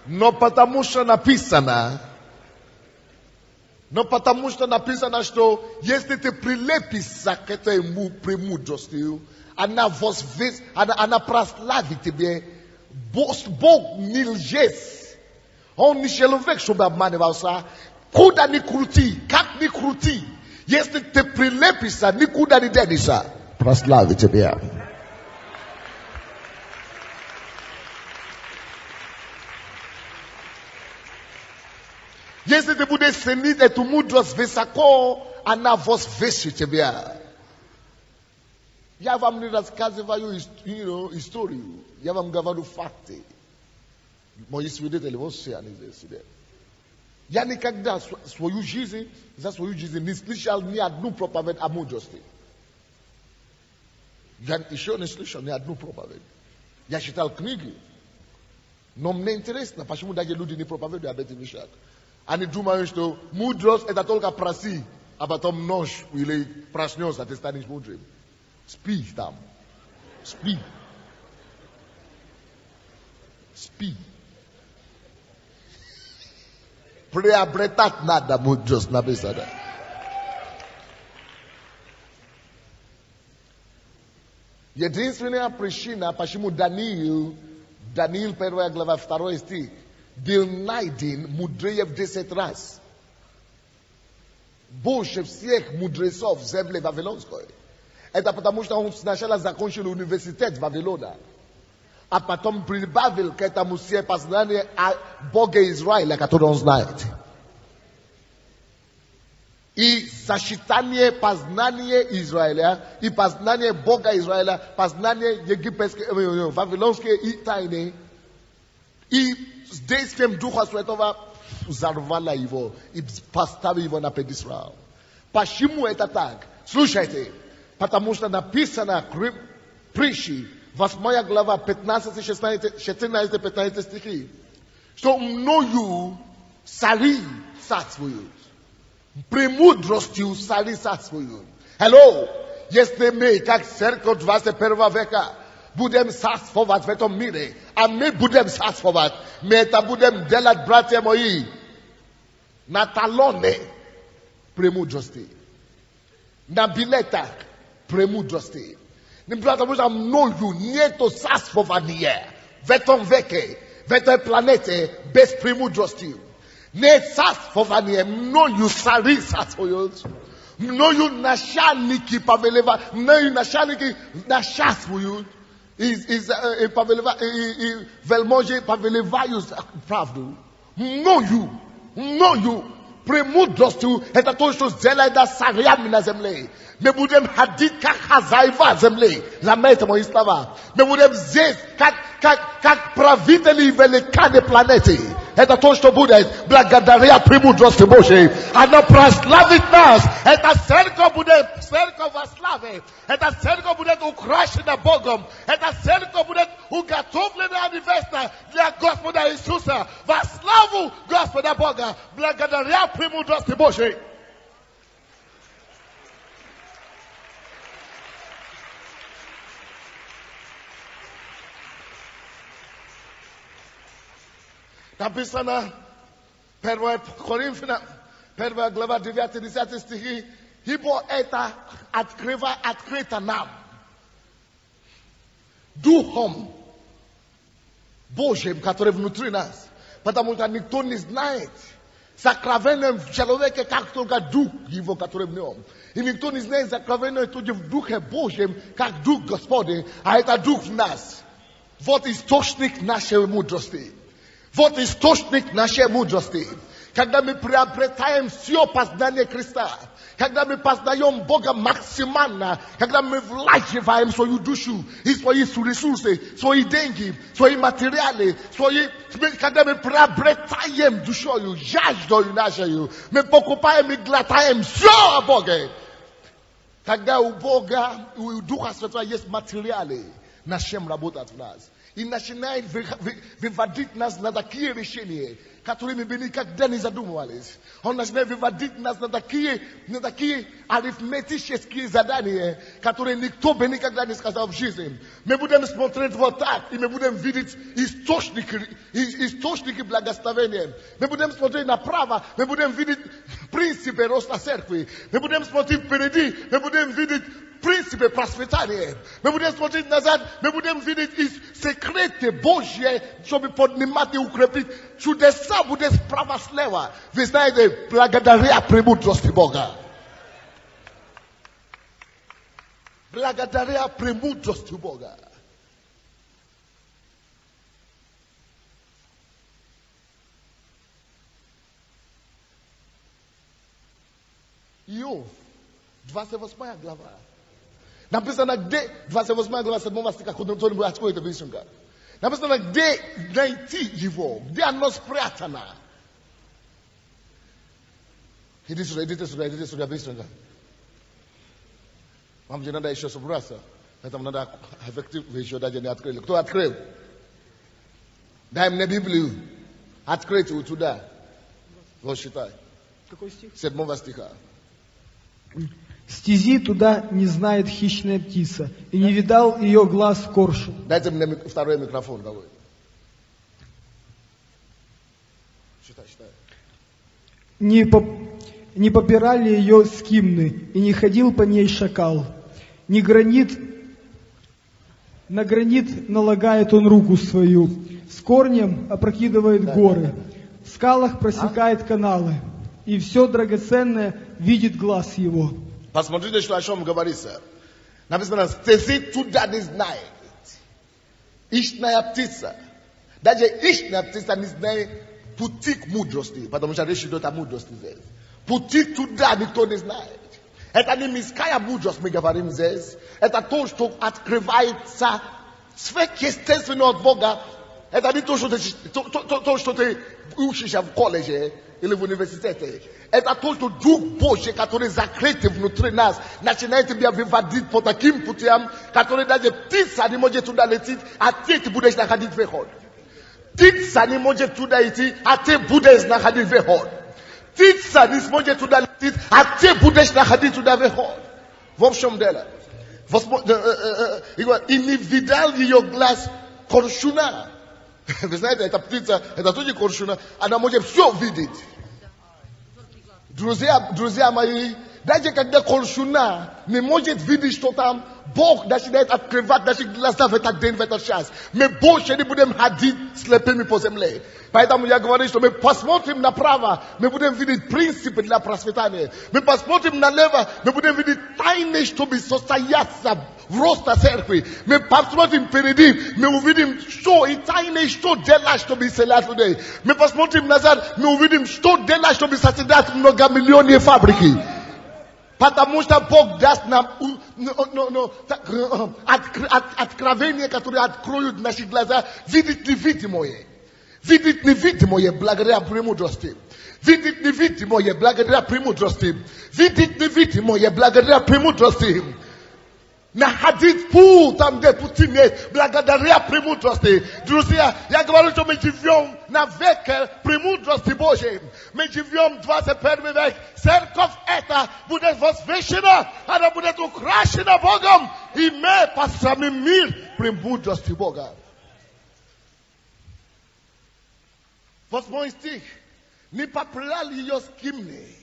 Speaker 1: Но потому что написано, что если ты прилепишься к этой премудрости, она прославит тебя, Бог не лжец. Он не человек, чтобы обманывался. Куда ни крути, как ни крути, если ты прилепишься, никуда не денешься, прославит тебя. Если ты будешь ценить эту мудрость высоко, она возвысит тебя. Я вам не рассказываю историю. Я вам говорю факты. Мои свидетели, вот все они здесь. Я никогда свою жизнь не слышал ни одну проповедь о мудрости. Я еще не слышал ни одну проповедь. Я читал книги. Но мне интересно, почему даже люди не проповедуют об этих вещах. Они думают, что мудрость это только проси, а потом нож или проснешься, ты станешь мудрым. Спи там. Спи. Приобретать надо мудрость, написано. Единственная причина, почему Даниил 1 глава 2 стих, был найден мудрее в 10 раз. Больше всех мудрецов в земле Вавилонской. Это потому, что он сначала закончил университет в Вавилона. А потом прибавил к этому все познания о Боге Израиля, который он знает. И сочетание познания Израиля и познание Бога Израиля, познание египетское, вавилонские и тайны, и с действием Духа Святого взорвало его и поставило его на пьедестал. Почему это так? Слушайте, потому что написано в Притчи, 8 глава, 14-15 стихи, что мною цари царствуют, премудростью цари царствуют. Hello! Если мы, как церковь 21 века, будем царствовать в этом мире, а мы будем царствовать, мы это будем делать, братья мои, на талоне премудрости, на билетах премудрости. Потому что мною нету царствования в этом веке, в этой планете без премудрости. Не царствование, мною цари царствуют, мною начальники повелевают, мною начальники начальствуют, и вельможи повелевают правду. Мною премудростью, это то, что сделает нас царями на земле. Мы будем ходить как хозяева земли. Заметьте мои слова. Мы будем здесь как правители великаны планеты. Это то, что будет благодаря премудрости Божьей. Она прославит нас. Эта церковь будет церковь во славе. Эта церковь будет украшена Богом. Эта церковь будет уготовлена небесно для Господа Иисуса. Во славу Господа Бога. Благодаря премудрости Божьей. Написано, 1 Коринфянам, 1 глава, 9-10 стихи, ибо это открыто нам, Духом Божьим, который внутри нас. Потому что никто не знает сокровенное в человеке, как только Дух его, который в нем. И никто не знает сокровенное тоже в Духе Божьем, как Дух Господень, а это Дух в нас. Вот источник нашей мудрости. Вот источник нашей мудрости. Когда мы приобретаем все познание Христа, когда мы познаем Бога максимально, когда мы влаживаем свою душу и свои ресурсы, свои деньги, свои материалы, когда мы приобретаем душою, жаждою нашей, мы покупаем и глотаем все о Боге. Когда у Бога, у Духа Святого есть материалы, над чем работать в нас. И начинает выводить нас на такие решения, которые мы бы никогда не задумывались. Он начинает выводить нас на такие арифметические задания, которые никто бы никогда не сказал в жизни. Мы будем смотреть вот так, и мы будем видеть источники благословения. Мы будем смотреть направо, мы будем видеть принципы роста церкви. Мы будем смотреть впереди, мы будем видеть принципы процветания. Мы будем смотреть назад, мы будем видеть секреты Божьи, чтобы поднимать и укрепить. Чудеса будет справа слева. Вы знаете, благодаря премудрости Бога. Благодаря премудрости Бога. Иов, 28 глава. Написано, где 28 глава 7 стиха, кто-нибудь откроет это быстренько. Написано, где найти его, где оно спрятано. Идите сюда, быстренько. Вам же надо еще собраться. Поэтому надо эффективно еще даже не открыли. Кто открыл? Дай мне Библию. Откройте вот туда. Вот считай.
Speaker 2: Какой стих?
Speaker 1: 7 стиха.
Speaker 2: Стези туда не знает хищная птица, и не видал ее глаз коршун.
Speaker 1: Дайте мне второй микрофон, давай. Считай.
Speaker 2: Не попирали ее скимны, и не ходил по ней шакал. На гранит налагает он руку свою, с корнем опрокидывает горы, в скалах просекает каналы, и все драгоценное видит глаз его.
Speaker 1: Посмотрите, что о чем говорится. Написано, стези туда не знает. Ищная птица. Даже ищная птица не знает пути к мудрости, потому что речь идет о мудрости здесь. Пути туда никто не знает. Это не мирская мудрость, мы говорим здесь. Это то, что открывается сверхъестественно от Бога. Это не то, что ты учишься в колледже или в университете. Это то, что Дух Божий, который закрыт внутри нас, начинает тебя выводить по таким путям, которые даже птица не может туда лететь, а ты будешь находить выход. Птица не может туда идти, а ты будешь находить выход. Птица не сможет туда лететь, а ты будешь находить туда выход. В общем дело. И не видал ее глаз коршуна. Вы знаете, эта птица, это тоже коршуна, она может все видеть. Друзья мои, даже когда коршуна не может видеть, что там, Бог начинает открывать наши глаза в этот день, в этот час. Мы больше не будем ходить слепыми по земле. Поэтому я говорю, что мы посмотрим направо, мы будем видеть принципы для процветания. Мы посмотрим налево, мы будем видеть тайны, чтобы состояться в росте церкви. Мы посмотрим впереди, мы увидим, что и тайны, что делать, чтобы исцелять людей. Мы посмотрим назад, мы увидим, что делать, чтобы созидать многомиллионные фабрики. Потому что Бог даст нам откровения, которые откроют наши глаза, видеть невидимое. Видеть невидимое благодаря премудрости. Видеть невидимое благодаря премудрости. Видеть невидимое благодаря премудрости. Находить путь там, где пути нет, благодаря премудрости. Друзья, я говорю, что мы живем на веке премудрости Божьей. Мы живем в 21 век. Церковь эта будет возвышена, она будет украшена Богом. И мы посрамим мир премудрости Бога. Восьмой стих. Не попрали ее с кимни.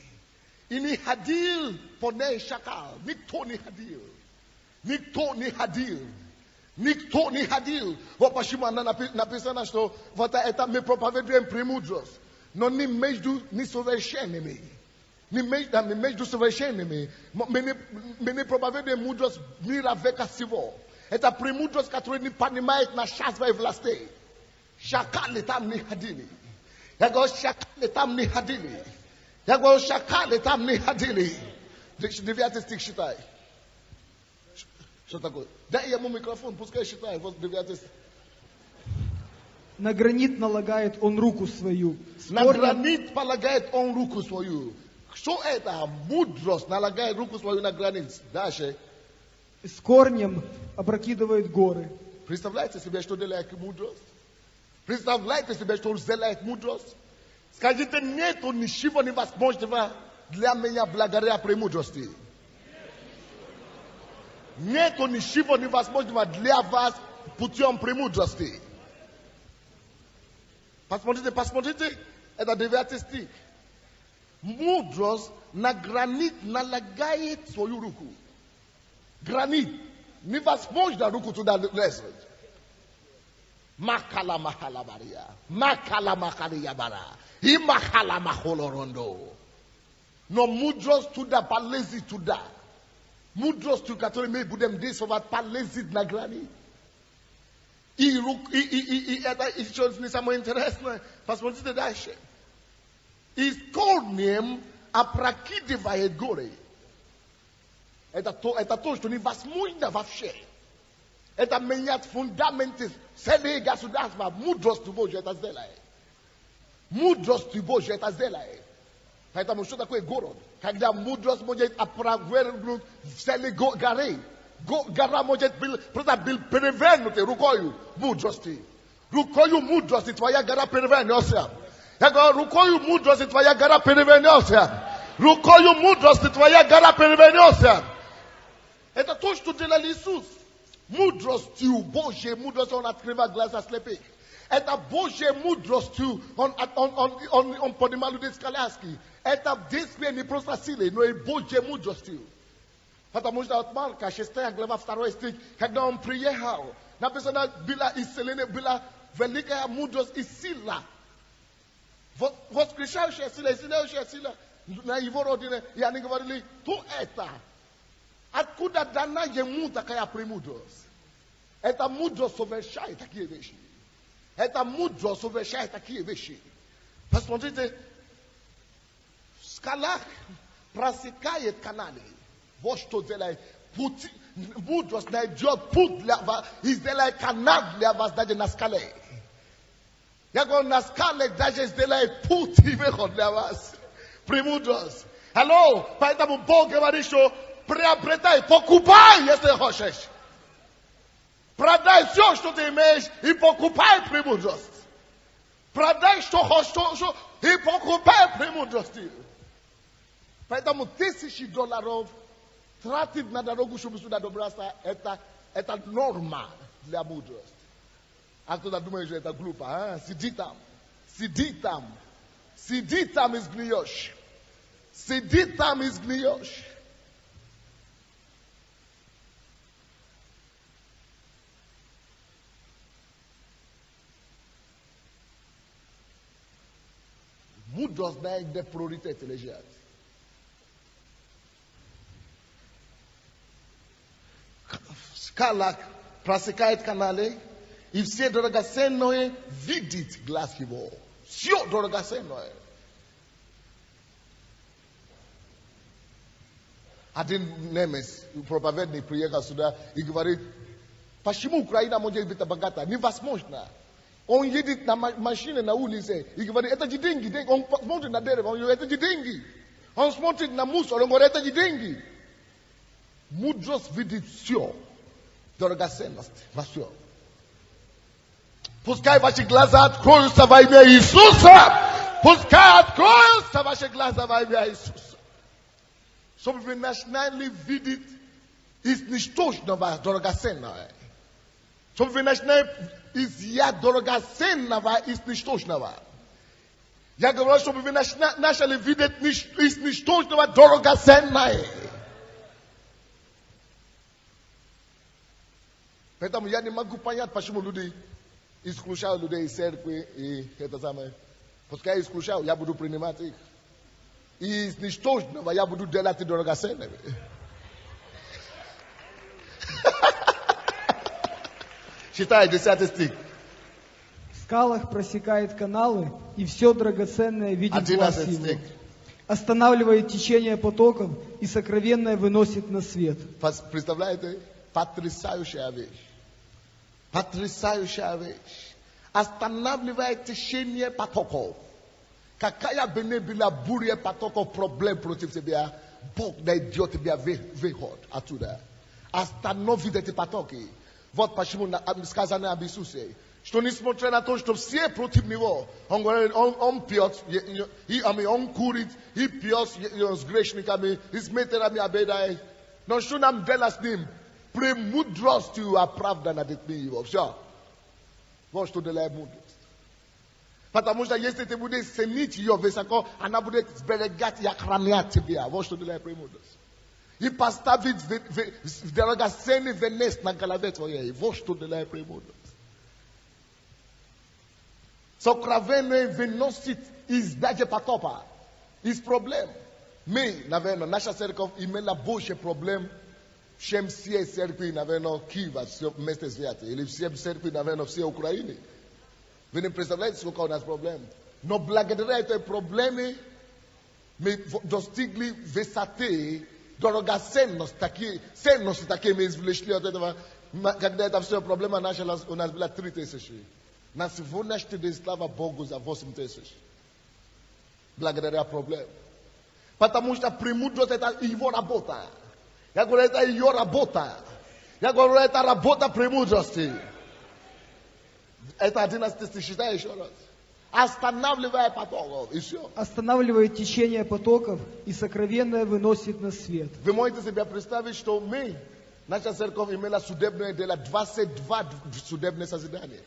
Speaker 1: И не ходил по ней шакал. Никто не ходил. Никто не ходил. Никто не ходил. Вот почему она написано, что вот это мы проповедуем премудрость. Но не между несовершенными. Не между совершенными. Мы не проповедуем мудрость мира века сего. Это премудрость, которая не понимает на час своей власти. Шакали там не ходили. Я говорю, шакали там не ходили. Я говорю, шакали там не ходили. 9 стих считай. Что такое? Дай ему микрофон, пускай считает. Вот 9 стих.
Speaker 2: На гранит налагает он руку свою.
Speaker 1: На гранит полагает он руку свою. Что это? Мудрость налагает руку свою на гранит. Дальше.
Speaker 2: С корнем опрокидывает горы.
Speaker 1: Представляете себе, что делает мудрость? Представляете себе, что делает мудрость? Скажите, нету ничего невозможного для меня благодаря премудрости. Нету ничего невозможного для вас путем премудрости. Посмотрите, это 9 стих. Мудрость на гранит налагает свою руку. Гранит. Невозможно руку туда лезть. Макала махала бария. Макала махалия бара. И махала махолороndo. Но мудрость туда полezi туда. Mudrost tu который мы будем действовать полезет на грани. И это еще не самое интересное. Посмотрите дальше. И с корнем опрокидывает горы. Это то, что невозможно вообще. Это менять фундаменты целые государства. Мудрость Божья это сделает. Мудрость Божья это сделает. Поэтому что такое город? Когда мудрость может опровергнуть целые горы. Гора может просто быть перевернута рукою мудрости. Рукою мудрости твоя гора перевернется. Я говорю, рукою мудрости твоя гора перевернется. Рукою мудрости твоя гора перевернется. Это то, что делал Иисус. Мудростью Божьей мудростью он открывает глаза слепых. Это Божьей мудростью он поднимал людей с коляски. Это действие не просто силы, но и Божьей мудростью. Потому что от Марка 6 глава 2 стих, когда он приехал, написано, была исцеление, была великая мудрость и сила. Воскрешающая сила, исцеляющая сила на его родине. И они говорили, то это. Откуда дана ему такая премудрость? Это мудрость совершает такие вещи. Это мудрость совершает такие вещи. Посмотрите, в скалах просекает каналы. Вот что делает. Мудрость найдет путь для вас и сделает канал для вас даже на скале. Я говорю, на скале даже сделает путь и выход для вас. Премудрость. Алло, поэтому Бог говорит, что приобретай, покупай, если хочешь. Продай все, что ты имеешь, и покупай премудрость. Продай, что хочешь, и покупай премудрость. Поэтому $1000 тратить на дорогу, чтобы сюда добраться, это норма для мудрости. А кто-то думает, что это глупо. А? Сиди там. Сиди там. Сиди там и сгниешь. Сиди там и сгниешь. Мудрость знает, где приоритеты лежат. В скалах просекает каналы, и все драгоценное видит глаз его. Все драгоценное. Один немец, проповедник, приехал сюда и говорит, почему Украина может быть богата? Невозможно. Он едет на машине на улице и говорит, это деньги. Он смотрит на дерево, он говорит, это деньги. Он смотрит на мусор, он говорит, это деньги. Мудрость видит все. Драгоценность во всем. Пускай ваши глаза откроются во имя Иисуса. Пускай откроются ваши глаза во имя Иисуса. Чтобы вы начинали видеть из ничтожного драгоценного. Чтобы вы начинали изъять драгоценного из ничтожного. Ja говорю, чтобы вы начали видеть из ничтожного драгоценное. Поэтому я не могу понять, почему люди исключают людей из церкви и это самое. Пускай исключают, я буду принимать их. И из ничтожного я буду делать драгоценными. Читай 10 стих.
Speaker 2: В скалах просекает каналы, и все драгоценное видит глаз
Speaker 1: 11
Speaker 2: его.
Speaker 1: стих.
Speaker 2: Останавливает течение потоков и сокровенное выносит на свет.
Speaker 1: Представляете? Потрясающая вещь. Потрясающая вещь. Останавливает течение потоков. Какая бы ни была буря потоков, проблем против тебя, Бог найдет тебя выход оттуда. Остановит эти потоки. Вот почему сказано об Иисусе. Что несмотря на то, что все против него, он говорит, он пьет, он курит, и пьет с грешниками, и с метерами обедает. Но что нам делать с ним? Премудростью оправдана детьми его. Все. Вот что делает мудрость. Потому что если ты будешь ценить ее высоко, она будет сберегать и охранять тебя. Вот что делает премудрость. И поставить драгоценный венец на голове твоей. Вот что делает премудрость. Сокровенное выносит из даже потопа, из проблем. Мы, наверное, наша церковь имела больше проблем, чем все церкви, наверное, Киева вместе взятые, или все церкви, наверное, всей Украины. Вы не представляете, сколько у нас проблем. Но благодаря этой проблеме мы достигли высоты, драгоценности такие мы извлекли от этого. Когда это все проблема началась, у нас было 3000. На сегодняшний день, слава Богу, за 8000. Благодаря проблем. Потому что премудрость это его работа. Я говорю, это ее работа. Я говорю, это работа премудрости. Это 11 стих, считай еще раз. Останавливая потоков, и все.
Speaker 2: Останавливает течение потоков и сокровенное выносит на свет.
Speaker 1: Вы можете себе представить, что мы, наша церковь имела судебное дело, 22 судебные созидания.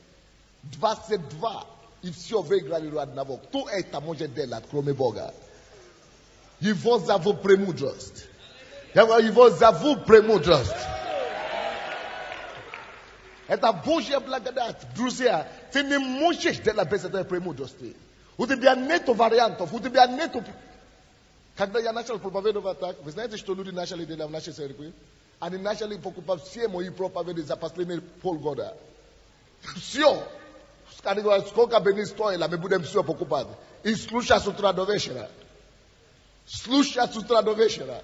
Speaker 1: 22. И все выиграли у одного. Кто это может делать, кроме Бога? Его зовут премудрость. Я говорю, его зовут премудрость. Это Божья благодать. Друзья, ты не можешь делать без этой премудрости. У тебя нету вариантов, у тебя нету... Когда я начал проповедовать так, вы знаете, что люди начали делать в нашей церкви? Они начали покупать все мои проповеди за последние полгода. Все. Они говорят, сколько бы ни стоило, мы будем все покупать. И слушать с утра до вечера. Слушать с утра до вечера.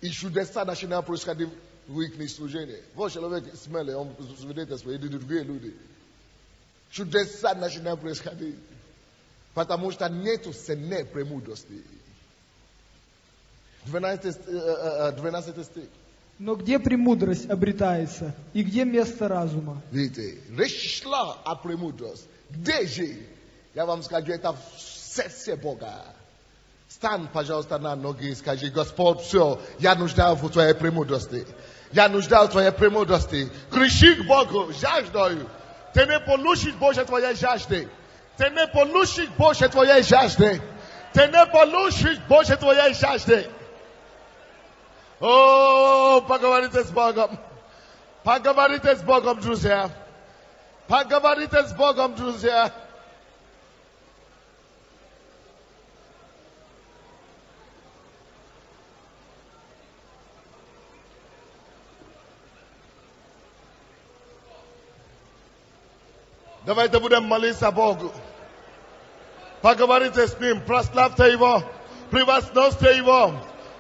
Speaker 1: И чудеса начинают происходить в их служении. Вот человек смели, он свидетельствует, и другие люди. Чудеса начинают происходить. Потому что нету цены премудрости. 12 стих.
Speaker 2: Но где премудрость обретается, и где место разума?
Speaker 1: Видите, речь шла о премудрости. Где же? Я вам скажу, это в сердце Бога. Стань, пожалуйста, на ноги и скажи, Господь, все, я нуждаюсь в твоей премудрости. Я нуждаюсь в твоей премудрости. Кричи к Богу, жаждаю. Ты не получишь больше твоей жажды. Ты не получишь больше твоей жажды. Ты не получишь больше твоей жажды. О, поговорите с Богом. Поговорите с Богом, друзья. Поговорите с Богом, друзья. Давайте будем молиться Богу. Поговорите с Ним, прославьте Его, превозносьте Его.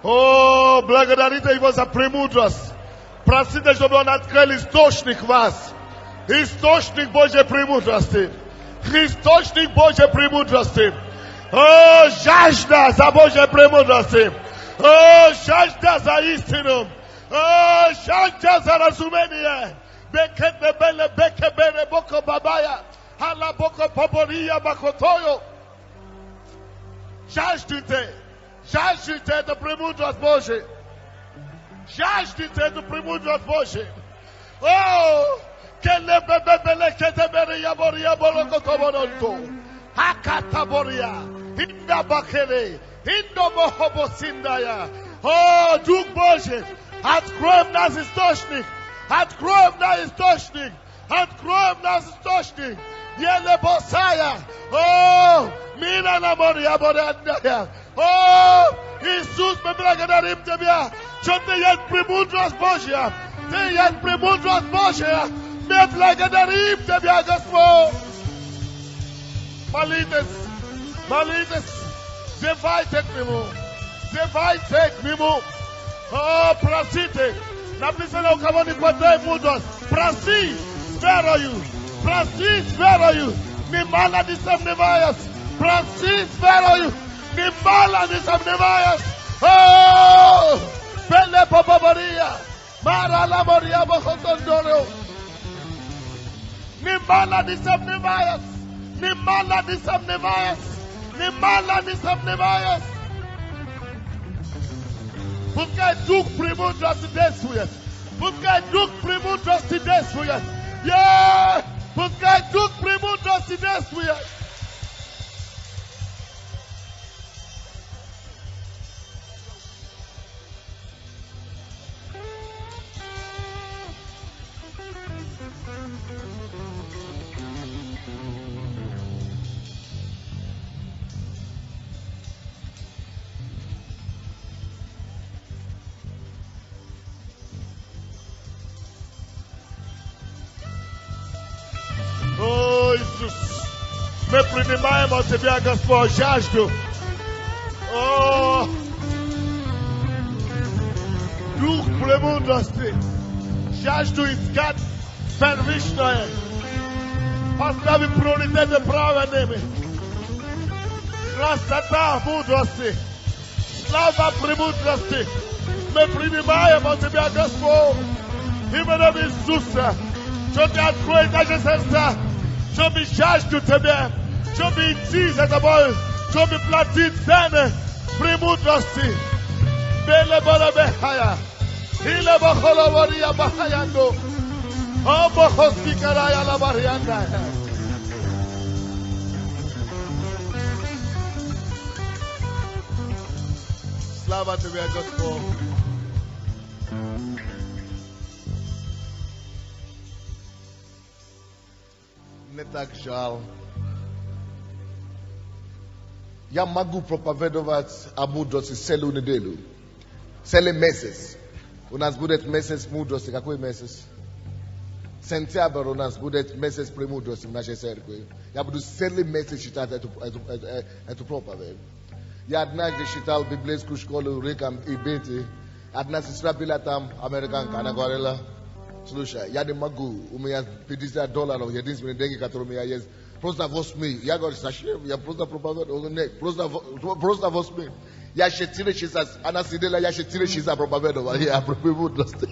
Speaker 1: О, благодарите Его за премудрость. Просите, чтобы Он открыл источник вас. Источник Божьей премудрости. Источник Божьей премудрости. О, жажда за Божьей премудрости. О, жажда за истину. О, жажда за разумение. Бекебере боко бабая. Hala boko побория бакотою. Жаждите. Жаждите эту премудрость Божию. Жаждите эту премудрость Божию. О, келебебебеле кетебере ябори яборо котоборонту. Akataboria. Hinda bakele. Hindo bohobosindaya. Oh, Duke Boże. Откроем нас источник. Откроем нас источник. Откроем нас источник. Еле босая. О, мина на море аборендая. О, Иисус, мы благодарим Тебя, что Ты есть премудрость Божья. Ты есть премудрость Божья. Мы благодарим Тебя, Господь. Молитесь, молитесь. Взывайте к Нему. Взывайте к Нему. О, просите. Написано, у кого не хватает мудрость. Проси с верою. Проси с верою. Немало не сомневаясь. Проси с верою. Немало не сомневаясь. О, Пеле Побабария. Мара la Moria Бохотондоро. Немало не сомневаясь. Немало не сомневаясь. Немало не сомневаясь. Пускай Дух премудрости действует. Пускай Дух премудрости действует. Пускай Дух премудрости действует. О, Иисус, мы принимаем от Тебя, Господь, жажду. О, Дух премудрости, жажду искать первичное, поставить приоритеты праведными. Красота мудрости, слава премудрости. Мы принимаем от Тебя, Господь, именем Иисуса. Чтобы откроет наши сердца, чтобы жажду Тебя, чтобы идти за Тобой, чтобы платить цены премудрости. Беле Барабехая, Иле Бахолавария Бахаянду, О Бахоски Карая Лаварианда. Слава Тебе, Господь. Мне так жаль. Я могу проповедовать о мудрости целую неделю. Целый месяц. У нас будет месяц мудрости. Какой месяц? Сентябрь у нас будет месяц премудрости в нашей церкви. Я буду целый месяц читать эту проповедь. Я однажды читал библейскую школу Рикам и Бетти. Одна сестра была там, американка, она говорила: слушай, я не могу, у меня $50, единственные деньги, которые у меня есть. Просто возьми. Я говорю: зачем? Я просто проповедую. Нет, просто возьми. Я 4 часа, она сидела, я 4 часа проповедовал. Я премудрости.